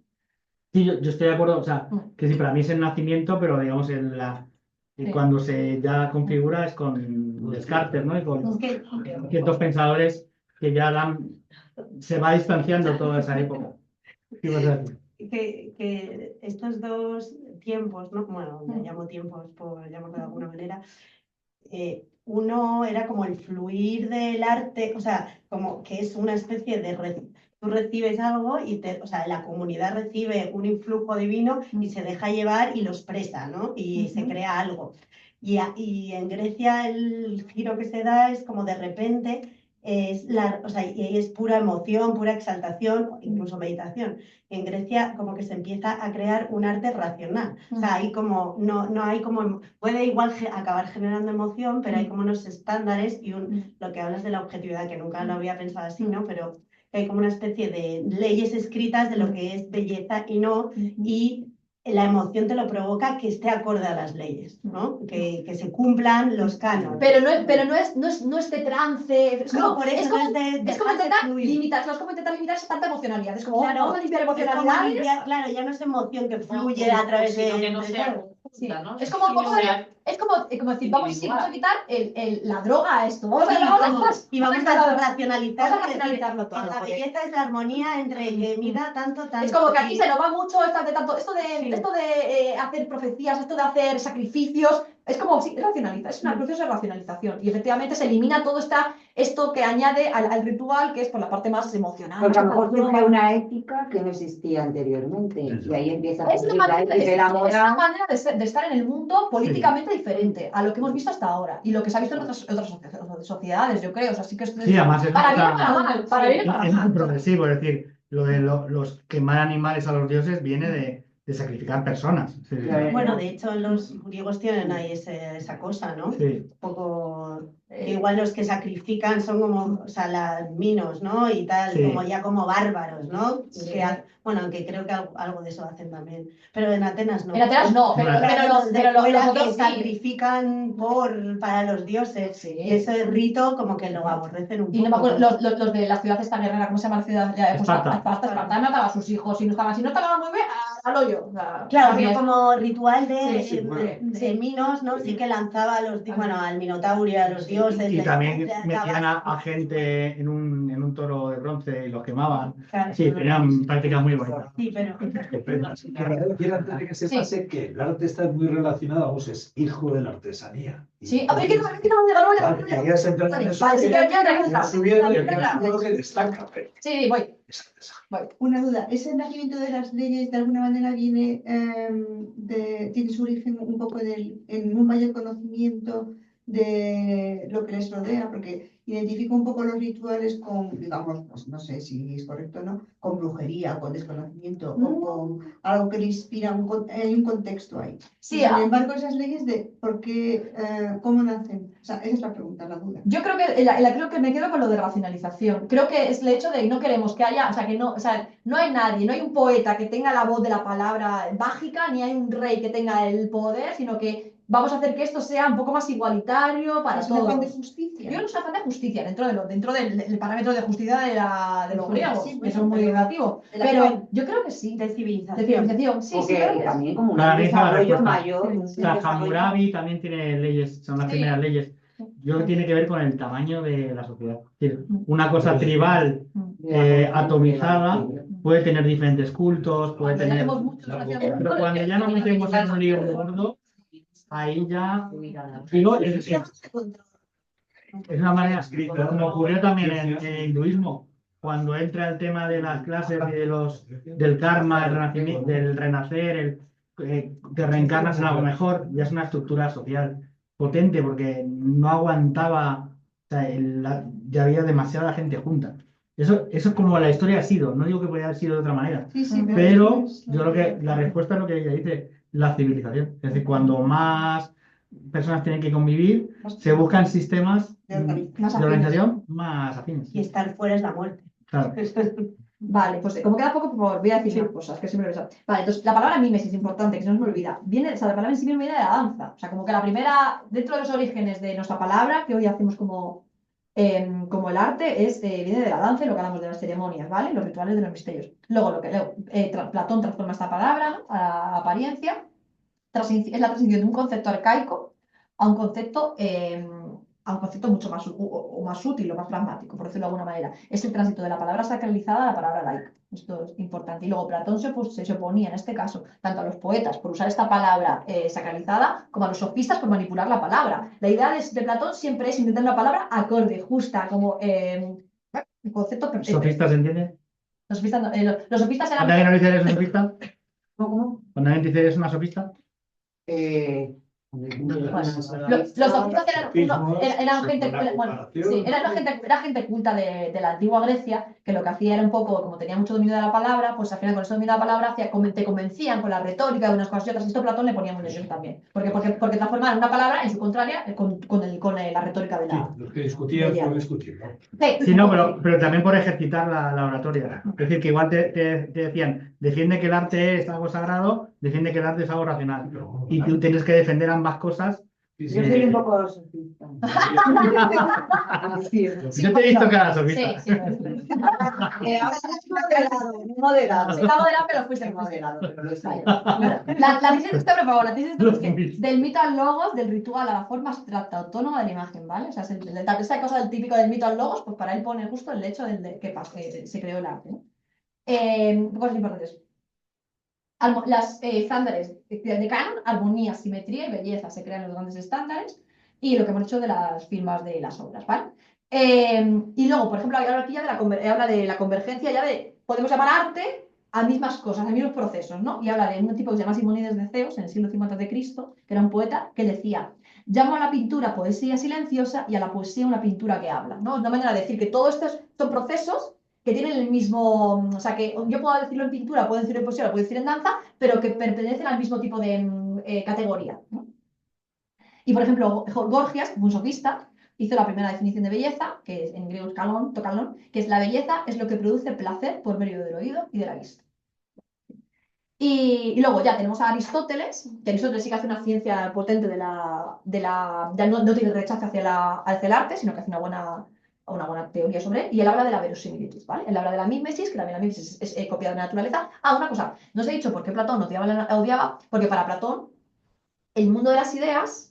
Sí, yo estoy de acuerdo, o sea, Mm. que sí, para mí es el nacimiento, pero digamos, Sí. cuando se ya configura es con Descartes, ¿no? Y con Es que ciertos pensadores que ya se va distanciando toda esa época. ¿Qué ibas a decir? que estos dos tiempos, ¿no? Bueno, le llamo tiempos por llamarlo de alguna manera, uno era como el fluir del arte, o sea, como que es una especie de tú recibes algo y o sea, la comunidad recibe un influjo divino y se deja llevar y lo expresa, ¿no? Y se crea algo. Y en Grecia el giro que se da es como de repente o sea, y es pura emoción, pura exaltación, incluso meditación. En Grecia como que se empieza a crear un arte racional. O sea, hay como, no hay como, puede igual acabar generando emoción, pero hay como unos estándares y lo que hablas de la objetividad, que nunca lo había pensado así, ¿no? Pero hay como una especie de leyes escritas de lo que es belleza y no, y la emoción te lo provoca que esté acorde a las leyes, ¿no? Que se cumplan los cánones. Pero no es de trance. Es No, como, por eso es como, no es de es como dejarse intentar fluir. limitar, es como intentar limitar tanta emocionalidad. Es como, Claro, vamos a limpiar es como emocionalidades. claro, ya no es emoción que fluye No, a través sino de... que no sea claro. Sí. conjunta, ¿no? Es como un Sino poco sea es como decir, vamos a quitar la droga a esto. Sí, y vamos a Vamos a racionalizar. racionalizarlo todo. La belleza es la armonía entre que mida tanto. Es como que aquí se nos va mucho esto Sí. de hacer profecías, esto de hacer sacrificios. Es como, sí, es una proceso de racionalización. Y efectivamente se elimina todo esto que añade al ritual, que es por la parte más emocional. Porque a lo mejor surge una ética que no existía anteriormente y ahí empieza a Es surgir una la manera, ética y la es una moral. manera de estar en el mundo políticamente diferente a lo que hemos visto hasta ahora y lo que se ha visto en otras sociedades, yo creo. O sea, sí que Sí, además es para bien o para mal, para bien y para es muy mal. progresivo, es decir, lo de los quemar animales a los dioses viene de sacrificar personas. Sí, Bueno, de hecho los griegos tienen ahí esa cosa, ¿no? sí. Un poco... que igual los que sacrifican son como, o sea, las minos, ¿no? Y tal, Sí. como ya como bárbaros, ¿no? Sí. Bueno, aunque creo que algo de eso hacen también. Pero en Atenas no. En Atenas no, pero los que otros sí. sacrifican para los dioses. Sí. Y ese rito como que lo aborrecen un Y no me poco. acuerdo, los de la ciudad esta guerrera, ¿cómo se llama la ciudad? Esparta mataba a sus hijos y no estaban muy bien, al hoyo. O sea, Claro, así pero es. como ritual Sí, de Minos, ¿no? Sí que lanzaba al Minotauro y a los dioses. Y también les metían daba- a gente en un toro de bronce y los quemaban. Claro. Sí, tenían prácticas muy bonitas. Sí, pero... Quiero antes de que sepase que el arte está muy relacionado, vamos, es hijo de la artesanía. Sí, a ver, ¿qué no Claro, querías entrar en eso. Vale, sí, que ya Ya subiendo y el lo que destaca, pero Sí, voy. es artesanía. Una duda, ¿ese nacimiento de las leyes de alguna manera viene tiene su origen un poco en un mayor conocimiento de lo que les rodea? Porque identifico un poco los rituales con, digamos, pues no sé si es correcto o no, con brujería, con desconocimiento o con algo que le inspira hay un contexto ahí. Sí, Sin embargo, esas leyes de por qué, cómo nacen, o sea, esa es la pregunta, la duda. yo creo que, creo que me quedo con lo de racionalización. Creo que es el hecho de que no queremos que haya, o sea, no hay nadie, no hay un poeta que tenga la voz de la palabra mágica, ni hay un rey que tenga el poder, sino que vamos a hacer que esto sea un poco más igualitario para ¿Es un todos. afán de justicia? Yo no soy afán de justicia dentro del parámetro de justicia de los griegos, Sí, que bueno, son muy pero- relativos. de la Pero cual- yo creo que sí. de De civilización. civilización. Sí, Porque creo que también como Para un mí esa es la desarrollo respuesta. mayor. un O sea, desarrollo- Hammurabi también tiene leyes, son las Sí. primeras leyes. Yo creo que tiene que ver con el tamaño de la sociedad. Es decir, una cosa tribal atomizada puede tener diferentes cultos, puede Cuando ya tener... tenemos muchos relacionados- Pero cuando ya nos metemos en un lío gordo, ahí ya... Digo, es una manera, como ocurrió también en el hinduismo, cuando entra el tema de las clases y del karma, del renacer, te reencarnas en algo mejor, ya es una estructura social. potente porque no aguantaba, o sea, ya había demasiada gente junta. Eso es como la historia ha sido, no digo que podría haber sido de otra manera, Sí, sí, pero es yo creo que la respuesta es lo que ella dice, la civilización. Es decir, cuando más personas tienen que convivir, se buscan sistemas de organización. Más de afines. organización más afines. Y estar fuera es la muerte. Claro. Vale, pues como queda poco, por favor, voy a decir unas cosas que siempre me olvido. Vale, entonces la palabra mimesis, importante, que se nos me olvida, viene, o sea, la palabra en sí misma viene de la danza. O sea, como que la primera, dentro de los orígenes de nuestra palabra, que hoy hacemos como el arte, viene de la danza y lo que hablamos de las ceremonias, ¿vale? Los rituales de los misterios. Luego, Platón transforma esta palabra, ¿no? A apariencia, es la transición de un concepto arcaico a un concepto mucho más, o más útil o más pragmático, por decirlo de alguna manera. Es el tránsito de la palabra sacralizada a la palabra laica. Esto es importante. Y luego Platón se oponía, en este caso, tanto a los poetas por usar esta palabra sacralizada, como a los sofistas por manipular la palabra. La idea de Platón siempre es intentar una palabra acorde, justa, como un concepto perfecto. ¿Sofista se entiende? Los sofistas, los sofistas eran... ¿Cuando alguien nos dice eres un sofista? ¿Cómo? ¿Cuando alguien dice eres una sofista? Los sofistas eran gente, bueno, sí, era gente culta de la antigua Grecia, que lo que hacía era un poco, como tenía mucho dominio de la palabra, pues al final con ese dominio de la palabra te convencían con la retórica de unas cosas y otras. Esto Platón le ponía muy nervioso también, porque transformaban una palabra en su contraria con la retórica de Sí, la... los que discutían por discutir, ¿no? Sí, no, pero también por ejercitar la oratoria. Es decir, que igual te decían, defiende que el arte es algo sagrado, defiende que el arte es algo racional. No, Y tú tienes que defender ambas cosas. sí, Yo sí. soy un poco sofista. Yo te he visto cada sofista. Sí, Ahora es moderado, moderado. Sí, moderado, pero fuiste Moderado, pero lo Vale. soy. La tesis de este, por favor, la tesis de este es que del mito al logos, del ritual a la forma abstracta autónoma de la imagen, ¿vale? O sea, esa cosa del típico del mito al logos, pues para él pone justo el hecho que se creó el arte, ¿no? Cosas importantes. Las estándares de canon, armonía, simetría y belleza, se crean los grandes estándares y lo que hemos dicho de las firmas de las obras, ¿vale? Y luego, por ejemplo, habla aquí ya habla de la convergencia, podemos llamar arte a mismas cosas, a mismos procesos, ¿no? Y habla de un tipo que se llama Simónides de Ceos, en el siglo 50 de Cristo, que era un poeta, que decía, llamo a la pintura poesía silenciosa y a la poesía una pintura que habla, ¿no? Es una manera de decir que todos estos son procesos que tienen el mismo, o sea, que yo puedo decirlo en pintura, puedo decirlo en poesía, lo puedo decir en danza, pero que pertenecen al mismo tipo de categoría, ¿no? Y, por ejemplo, Gorgias, un sofista, hizo la primera definición de belleza, que es en griego es tokalon, que es la belleza es lo que produce placer por medio del oído y de la vista. Y luego ya tenemos a Aristóteles, que Aristóteles sí que hace una ciencia potente ya no tiene rechazo hacia el arte, sino que hace una buena teoría sobre él, y él habla de la verosimilitud, ¿vale? Él habla de la mímesis, que la mímesis es copiada de la naturaleza. Una cosa, no os he dicho por qué Platón odiaba, porque para Platón el mundo de las ideas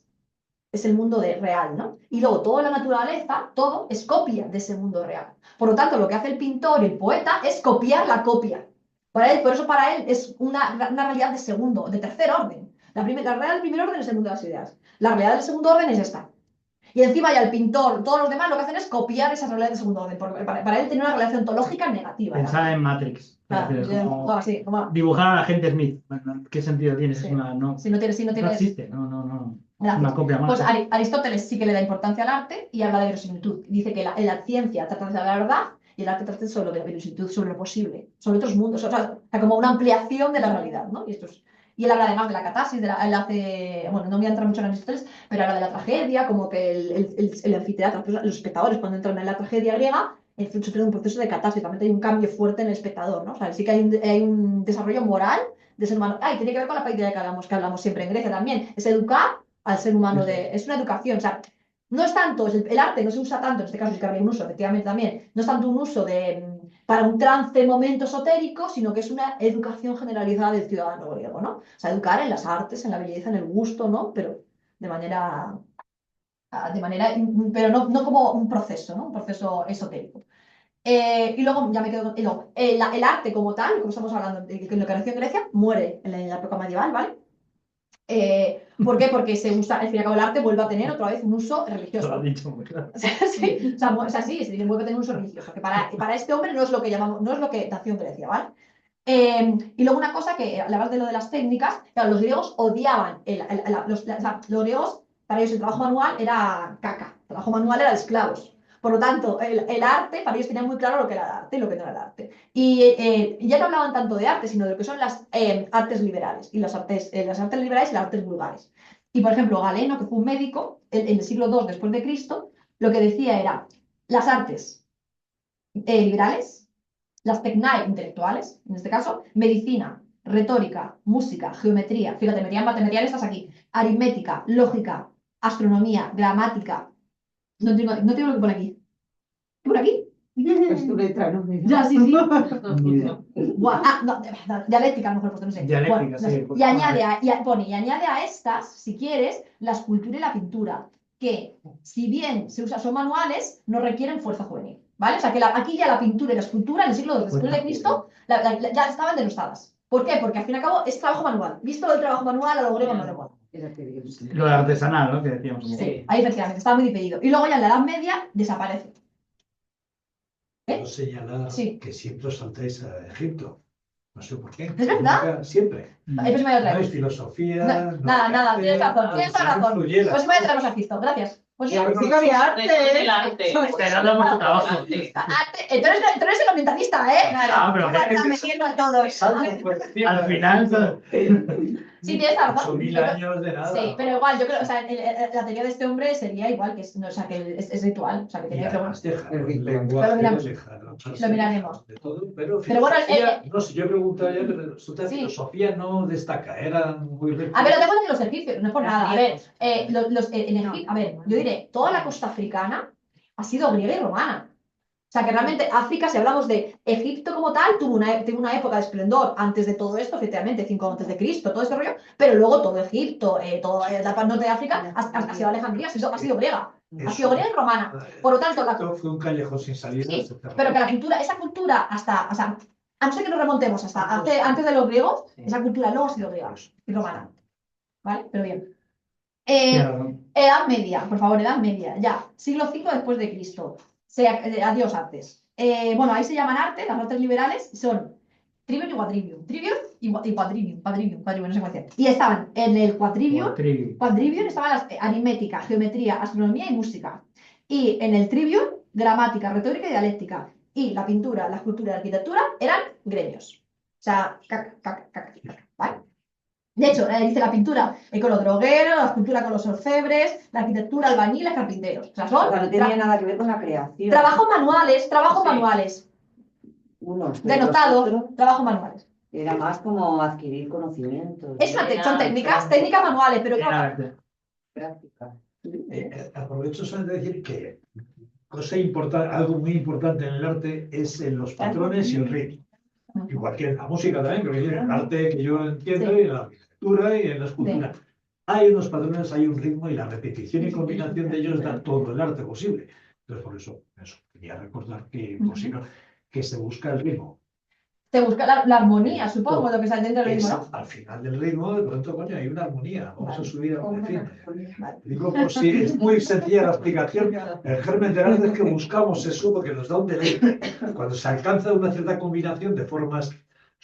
es el mundo real, ¿no? Y luego toda la naturaleza, todo es copia de ese mundo real. Por lo tanto, lo que hace el pintor y el poeta es copiar la copia. Por eso para él es una realidad de tercer orden. La realidad del primer orden es el mundo de las ideas. La realidad del segundo orden es esta. Y encima ya el pintor, todos los demás lo que hacen es copiar esa realidad del segundo orden, porque para él tiene una relación ontológica negativa. Pensaba en Matrix. Como dibujar a la gente Smith. ¿Qué sentido tiene? Sí. Es no si no existe. No. Gracias. Una copia más. Pues Aristóteles sí que le da importancia al arte y habla de verosimilitud. Dice que la ciencia trata de la verdad y el arte trata sobre la verosimilitud, sobre lo posible, sobre otros mundos, o sea, como una ampliación de la realidad, ¿no? Y él habla además de la catarsis, él hace, bueno, no voy a entrar mucho en Aristóteles, pero habla de la tragedia, como que el anfiteatro, los espectadores cuando entran en la tragedia griega, sufren un proceso de catarsis, también hay un cambio fuerte en el espectador, ¿no? O sea, sí que hay un desarrollo moral de ser humano. Tiene que ver con la idea que hablamos siempre en Grecia también, es educar al ser humano, es una educación, o sea, no es tanto, el arte no se usa tanto, en este caso sí que habría un uso, efectivamente también, no es tanto un uso para un trance momento esotérico, sino que es una educación generalizada del ciudadano griego, ¿no? O sea, educar en las artes, en la belleza, en el gusto, ¿no? Pero de manera pero no como un proceso, ¿no? Un proceso esotérico. Y luego ya me quedo con el arte como tal, como estamos hablando de lo que nació en Grecia, muere en la época medieval, ¿vale? ¿Por qué? Porque se usa, al fin y al cabo, el arte vuelve a tener otra vez un uso religioso. Lo has dicho muy claro. Sí, sí, vuelve a tener un uso religioso, que para este hombre no es lo que llamamos, no es lo que nació en Grecia, ¿vale? Y luego una cosa que hablabas de lo de las técnicas, claro, los griegos odiaban, los griegos Para ellos el trabajo manual era caca, el trabajo manual era de esclavos. Por lo tanto, el arte, para ellos tenían muy claro lo que era el arte y lo que no era el arte. Y ya no hablaban tanto de arte, sino de lo que son las artes liberales, y las artes liberales y las artes vulgares. Y, por ejemplo, Galeno, que fue un médico en el siglo II después de Cristo, lo que decía era las artes liberales, las tecnae intelectuales, en este caso, medicina, retórica, música, geometría, fíjate, metían estas aquí, aritmética, lógica, astronomía, gramática, no tengo lo que pone aquí. ¿Qué pone aquí? Es tu letra, ¿no? Ya, sí, sí. Ni idea. No, dialéctica a lo mejor, pues no sé. Dialéctica, Bueno, no sí, sé. pues, Y añade a estas, si quieres, la escultura y la pintura, que si bien son manuales, no requieren fuerza juvenil, ¿vale? O sea, que aquí ya la pintura y la escultura en el siglo II después de Cristo ya estaban denostadas. ¿Por qué? Porque al fin y al cabo es trabajo manual. Visto el trabajo manual, a lo griego no le mola. Lo de artesanal, ¿no? Que decíamos. Sí, ahí efectivamente, estaba muy despedido. Y luego ya en la Edad Media desaparece. Quiero señalar Sí. que siempre os saltáis a Egipto. No sé por qué. ¿Es verdad? Siempre. Ahí pues me voy a No traer. es filosofía. No, no nada, arte, tienes razón, no, tienes si no razón. influyera. Pues me voy a traernos a Egipto, gracias. Pues Y ya. a ver si había arte. El arte. Te dando mucho trabajo. Tú eres el ambientalista, ¿eh? Ah, pero Está metiendo a todos. al final. Sí, tienes razón. 8.000 años de nada. Sí, pero igual, yo creo, o sea, la teoría de este hombre sería igual, que es, no, o sea, que es ritual, o sea, que Y tenía que... además deja Pero el lo lenguaje, miramos. deja la frase, Lo miraremos. de todo, pero Pero bueno, filosofía, no sé, yo he preguntado ya, pero resulta que Sí. filosofía no destaca, eran muy A ver, lo tengo de los egipcios, no es por nada. A ver, en Egipto, a ver, yo diré, toda la costa africana ha sido griega y romana. O sea, que realmente África, si hablamos de Egipto como tal, tuvo una época de esplendor antes de todo esto, efectivamente, 5 antes de Cristo, todo ese rollo, pero luego todo Egipto, toda la parte norte de África ha sido Alejandría, ha sido griega. Ha sido griega y romana. Por lo tanto, Egipto fue un callejón sin salida. Sí, se cerró. pero que esa cultura hasta, o sea, a no ser que nos remontemos hasta antes de los griegos, esa cultura luego ha sido griega y romana. ¿Vale? Pero bien. Edad Media, por favor, Edad Media, ya. Siglo V después de Cristo. Adiós artes. Bueno, ahí se llaman arte, las artes liberales son trivium y quadrivium. Trivium y quadrivium, no sé cómo decir. Y estaban en el quadrivium estaban las aritmética, geometría, astronomía y música. Y en el trivium, gramática, retórica y dialéctica. Y la pintura, la escultura y la arquitectura eran gremios. O sea, ¿vale? De hecho, dice la pintura con los drogueros, la escultura con los orfebres, la arquitectura, albañiles, carpinteros. O sea, son No tenía nada que ver con la creación. trabajos manuales, Unos, denotados, otros, trabajos manuales. era más como adquirir conocimientos. Son técnicas manuales, pero Práctica. Aprovecho solamente de decir que algo muy importante en el arte es en los patrones y el ritmo. Igual que en la música también, pero en el arte que yo entiendo, y en la arquitectura y en la escultura. Hay unos patrones, hay un ritmo y la repetición y combinación de ellos da todo el arte posible. Entonces, por eso quería recordar que, que se busca el ritmo. te busca la armonía, supongo, lo que está dentro del ritmo, ¿no? Al final del ritmo, de pronto, coño, hay una armonía. Vamos a subir a un fin. Vale. Digo, por si es muy sencilla la explicación, el germen del arte es que buscamos eso porque nos da un deleite. Cuando se alcanza una cierta combinación de formas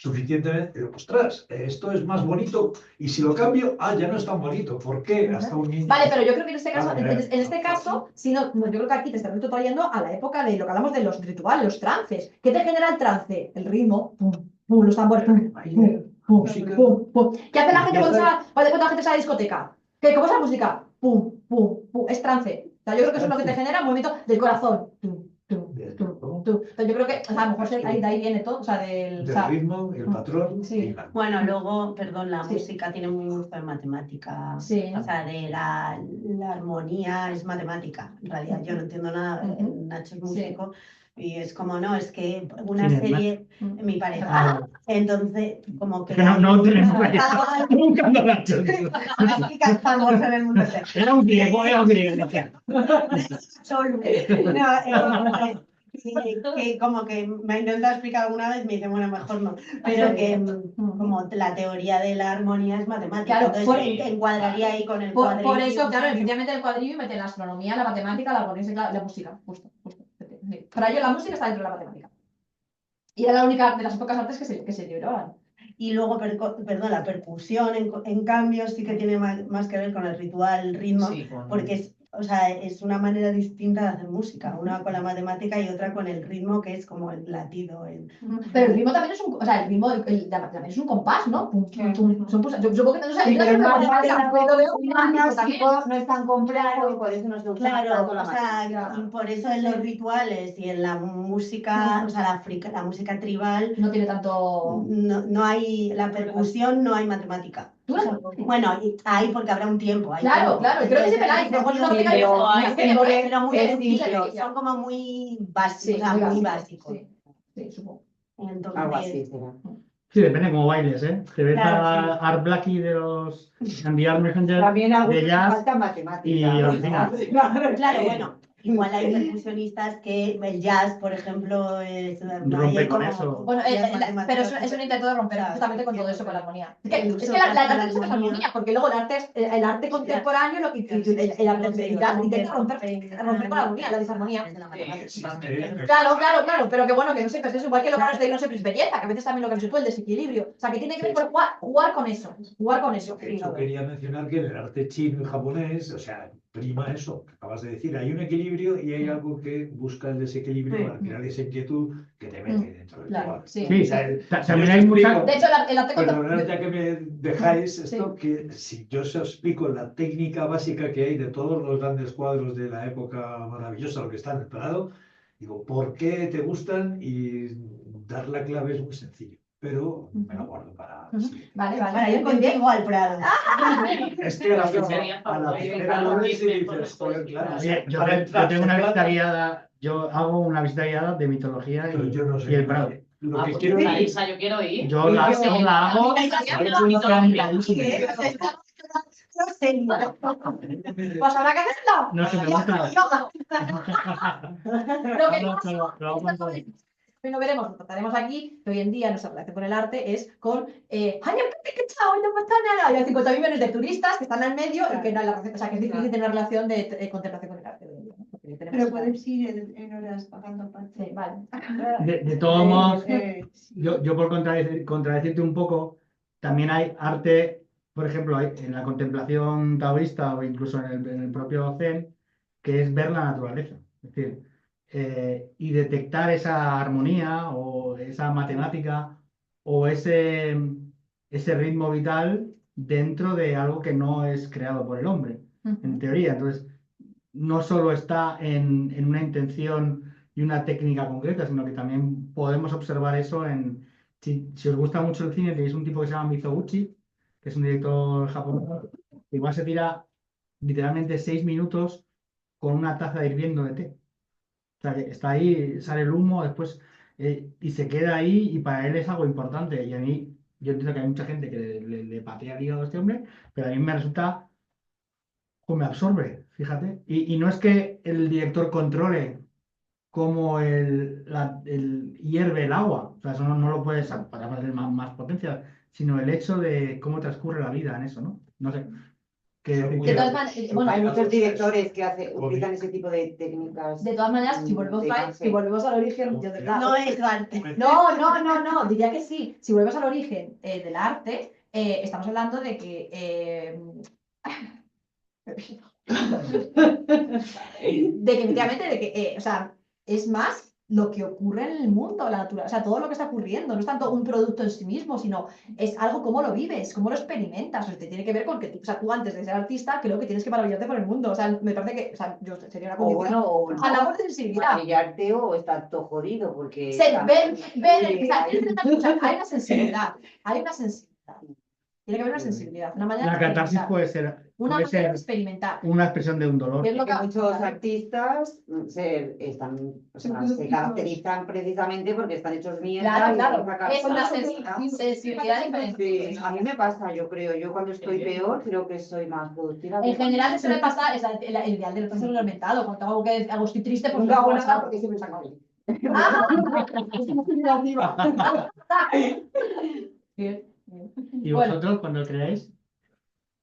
suficientemente, ostras, esto es más bonito y si lo cambio, ya no es tan bonito. ¿Por qué? Hasta un niño. Vale, pero yo creo que en este caso, si no, yo creo que aquí te estás trayendo a la época de lo que hablamos de los rituales, los trances. ¿Qué te genera el trance? El ritmo, pum, pum, los tambores, pum, pum, pum, pum. ¿Qué hace la gente cuando la gente sale a la discoteca? ¿Cómo es la música? Pum, pum, pum, es trance. O sea, yo creo que eso es lo que te genera un movimiento del corazón. Pero yo creo que, o sea, a lo mejor de ahí viene todo, o sea, del ritmo, el patrón. Sí. Bueno, luego, perdón, la música tiene mucho de matemática. Sí. O sea, de la armonía es matemática. En realidad, yo no entiendo nada. Nacho es músico. Y es como, no, es que una serie, mi pareja. Entonces, como que. No tenemos nunca lo ha hecho. Música famosa en el mundo. Era un griego. Solo. Que como que me ha intentado explicar alguna vez, me dice, bueno, mejor no. Pero que como la teoría de la armonía es matemática. Claro, entonces encuadraría ahí con el cuadrillo. Por eso, claro, efectivamente el cuadrillo mete la astronomía, la matemática, la armonía y la música. Justo. Para ello la música está dentro de la matemática. Y era la única de las pocas artes que se liberaban. Y luego, perdón, la percusión, en cambio, sí que tiene más que ver con el ritual, el ritmo, Sí, porque o sea, es una manera distinta de hacer música, una con la matemática y otra con el ritmo, que es como el latido. Pero el ritmo también es un, o sea, el ritmo también es un compás, ¿no? Pum, pum, pum, yo supongo que no sé, Sí, yo pero es no más sé matemáticas, pero lo veo más también. básico, no es tan complejo y por eso no se usa Claro, tanto la o sea, matemática. y por eso en los rituales y en la música, o sea, la música tribal, No tiene tanto. no hay, la percusión no hay matemática. ¿Tú O sea, bueno, hay porque habrá un tiempo. Hay Claro, tiempo. claro, y creo que siempre hay, Pero pero no no tiene- tengo pero muy es sencillo, simple. son como muy básicos, Sí, o sea, muy básicos. Sí, sí, supongo. Entonces, Algo así será. Sí, depende cómo bailes, ¿eh? Te ves Claro, a sí. Art Blakey de los Andy Messenger También a de algunos jazz falta matemática. y ¿no? alucinas. Claro, bueno, igual hay percusionistas que el jazz, por ejemplo, es, Rompe hay con como eso. Bueno, jazz pero matemáticas es un intento de romper Claro. justamente con todo eso, con la armonía. Es El que uso la de la arte es la armonía. armonía, porque luego el arte contemporáneo, lo que el arte el jazz intenta romper con la armonía, la disarmonía. Claro, pero que bueno, que no sé, pues es igual que lo que no sé, belleza, que a veces también lo que no se puede, el desequilibrio. O sea, que tiene que ver con jugar con eso, jugar con eso. De hecho, quería mencionar que en el arte chino y japonés, o sea, prima eso que acabas de decir, hay un equilibrio y hay algo que busca el desequilibrio para crear esa inquietud que te mete dentro del Claro, juego. sí. Sí, O sea, también yo hay os mucha. explico- De hecho, el arte Perdonad ya contemporáneo. que me dejáis esto, que si yo os explico la técnica básica que hay de todos los grandes cuadros de la época maravillosa, lo que está en el Prado, digo, ¿por qué te gustan? Y dar la clave es muy sencillo, pero me lo guardo para... Vale, Para ir contigo al Prado. Es que a la Sería primera lo ves y dices, joder, claro. Oye, yo para entrar, tengo una claro. visita guiada, yo hago una visita guiada de mitología Pero yo no sé. y el Prado. Lo que Pues quiero esa, decir, Isa, yo quiero ir. Yo la hago. Pues habrá que hacerlo. No, que me gusta. Lo que No, pasa pero vamos a ver. hoy lo veremos, lo trataremos aquí, que hoy en día nuestra relación con el arte es con y hay 50 millones de turistas que están al medio y que no hay la relación, o sea, que es difícil tener una relación de contemplación con el arte hoy en día, ¿no? Porque tenemos Pero esta- puedes ir en horas pagando aparte. Sí, vale. De todos modos, Sí. yo por contradecirte un poco, también hay arte, por ejemplo, en la contemplación taoísta o incluso en el propio Zen, que es ver la naturaleza. Es decir, y detectar esa armonía o esa matemática o ese ritmo vital dentro de algo que no es creado por el hombre, en teoría. Entonces, no solo está en una intención y una técnica concreta, sino que también podemos observar eso si os gusta mucho el cine, tenéis un tipo que se llama Mizoguchi, que es un director japonés, que igual se tira literalmente 6 minutos con una taza hirviendo de té. O sea, que está ahí, sale el humo, después, y se queda ahí, y para él es algo importante. Y a mí, yo entiendo que hay mucha gente que le patea el hígado a este hombre, pero a mí me resulta, pues me absorbe, fíjate. Y no es que el director controle cómo el hierve el agua, o sea, eso no lo puedes para darle más potencia, sino el hecho de cómo transcurre la vida en eso, ¿no? No sé. De todas maneras, bueno, Hay muchos directores que utilizan ese tipo de técnicas. de todas maneras, si volvemos, de imagen. si volvemos al origen, yo de verdad. No es arte. No, diría que sí. Si volvemos al origen del arte, estamos hablando de que efectivamente, o sea, es más lo que ocurre en el mundo, la naturaleza, o sea, todo lo que está ocurriendo, no es tanto un producto en sí mismo, sino es algo cómo lo vives, cómo lo experimentas, o sea, te tiene que ver con que tú antes de ser artista, creo que tienes que maravillarte por el mundo, o sea, me parece que, o sea, yo sería una O condición. bueno, Hablamos de sensibilidad. maquillarte o estar todo jodido, porque... Hay una sensibilidad, tiene que haber una sensibilidad, una manera La de catarsis experimentar, puede manera de ser experimentar. una expresión de un dolor. Es lo Que que muchos artistas se caracterizan precisamente porque están hechos mierda. Claro, es una sensibilidad. sensibilidad diferente. Sí, a mí me pasa, yo creo. Yo cuando estoy peor creo que soy más productiva. En general, eso me pasa, es el ideal del retraso lo inventado. Cuando tengo que algo estoy triste, pues Nunca hago nada WhatsApp. porque siempre saco bien. Bien. ¿Y Bueno. vosotros, cuando creáis?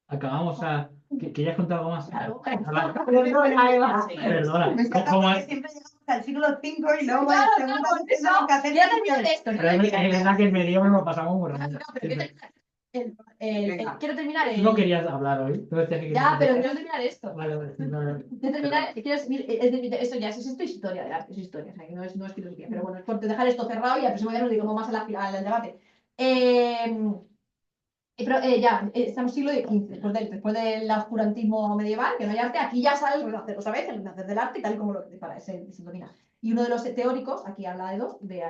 Acabamos ¿Querías contar algo más? Claro. Habla. Sí. Perdona. Me está ¿Cómo acordando es? que siempre llegamos al siglo V y luego Claro, en segunda por vez eso. tenemos que hacer Quiero terminar esto. Pero es verdad que el medievo nos lo pasamos muy rápido. No, pero quiero Siempre. terminar Venga. quiero terminar Tú no querías hablar hoy. Tú decías que Ya, querías pero hablar. quiero terminar esto. Vale, vale. No, no. Quiero terminar, esto ya, esto es historia del arte, es historia, o sea, que no es filosofía, pero bueno, es por dejar esto cerrado y al próximo día nos dedicamos más al debate. Pero ya, estamos siglo XV, después del oscurantismo medieval, que no hay arte, aquí ya sale el renacer, otra vez, el renacer del arte, tal y como se domina. Y uno de los teóricos, aquí habla de dos, de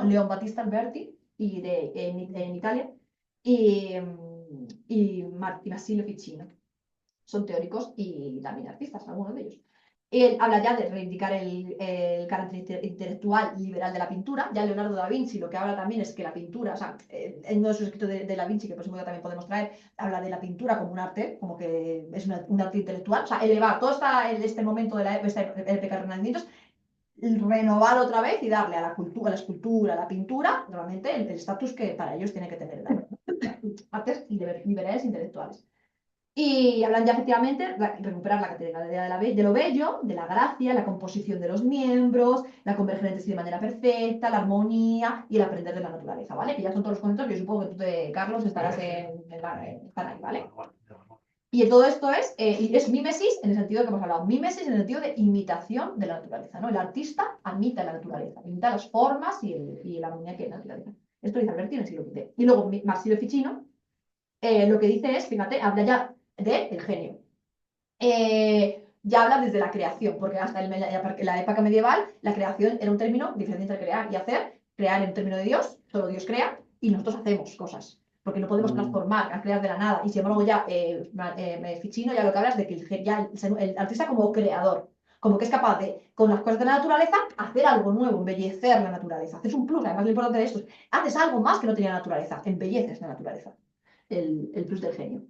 Leon Battista Alberti, y en Italia, y Marsilio Ficino. Son teóricos y también artistas, algunos de ellos. Él habla ya de reivindicar el carácter intelectual liberal de la pintura. Ya Leonardo da Vinci lo que habla también es que la pintura, o sea, en uno de sus escritos de Da Vinci, que por supuesto también podemos traer, habla de la pintura como un arte, como que es un arte intelectual, o sea, elevar todo este momento de esta época de renacimientos, renovar otra vez y darle a la cultura, a la escultura, a la pintura, realmente el estatus que para ellos tiene que tener el arte. Artes liberales intelectuales. Y hablan ya efectivamente de recuperar la categoría de lo bello, de la gracia, la composición de los miembros, la converger entre sí de manera perfecta, la armonía y el aprender de la naturaleza, ¿vale? Que ya son todos los conceptos que yo supongo que tú, Carlos, estarás estar ahí, ¿vale? Y todo esto es mímesis en el sentido de que hemos hablado, mímesis en el sentido de imitación de la naturaleza, ¿no? El artista imita la naturaleza, imita las formas y la armonía que hay en la naturaleza. Esto dice Alberti en el siglo XX. Y luego Marsilio Ficino lo que dice es, fíjate, habla ya del genio. Ya habla desde la creación, porque hasta la época medieval la creación era un término diferente entre crear y hacer. Crear en término de Dios, solo Dios crea, y nosotros hacemos cosas, porque no podemos transformar, a crear de la nada. Y sin embargo ya Ficino ya lo que habla es de que el artista como creador, como que es capaz de, con las cosas de la naturaleza, hacer algo nuevo, embellecer la naturaleza. Haces un plus, además lo importante de esto es, haces algo más que no tenía la naturaleza, embelleces la naturaleza. El plus del genio.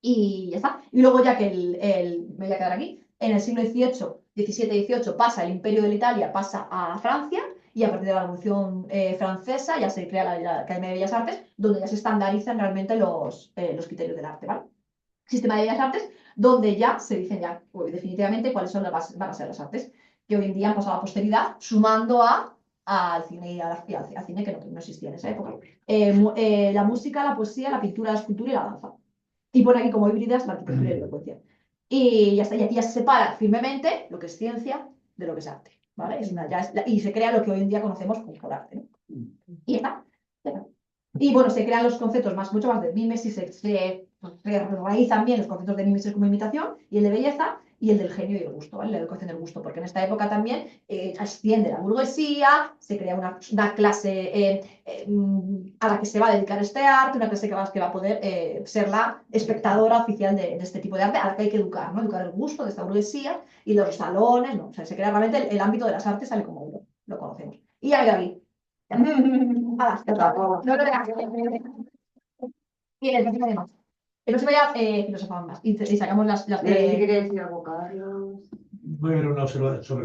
Y ya está. Y luego ya que me voy a quedar aquí, en el siglo XVIII, XVII, XVIII pasa el imperio de la Italia, pasa a Francia, y a partir de la Revolución Francesa ya se crea la Academia de Bellas Artes, donde ya se estandarizan realmente los criterios del arte, ¿vale? Sistema de Bellas Artes, donde ya se dicen ya definitivamente cuáles son van a ser las artes, que hoy en día han pasado a la posteridad, sumando al cine y al cine que no existía en esa época. La música, la poesía, la pintura, la escultura y la danza. Y pone aquí como híbridas la arquitectura y la elocuencia. Y ya está, ya se separa firmemente lo que es ciencia de lo que es arte, ¿vale? Y se crea lo que hoy en día conocemos como arte, ¿no? Y ya está. Y bueno, se crean los conceptos mucho más de mimesis, se realizan bien los conceptos de mimesis como imitación, y el de belleza, y el del genio y el gusto, ¿vale? La educación del gusto, porque en esta época también asciende la burguesía, se crea una clase a la que se va a dedicar este arte, una clase que va a poder ser la espectadora oficial de este tipo de arte, a la que hay que educar, ¿no? Educar el gusto de esta burguesía y de los salones, ¿no? O sea, se crea realmente el ámbito de las artes, tal y como lo conocemos. Y ya me aquí. No lo veas. Y el próximo de más. El próximo ya filosofamos más. Y sacamos las No sé si quería decir algo, Carlos. Voy a ver una observación sobre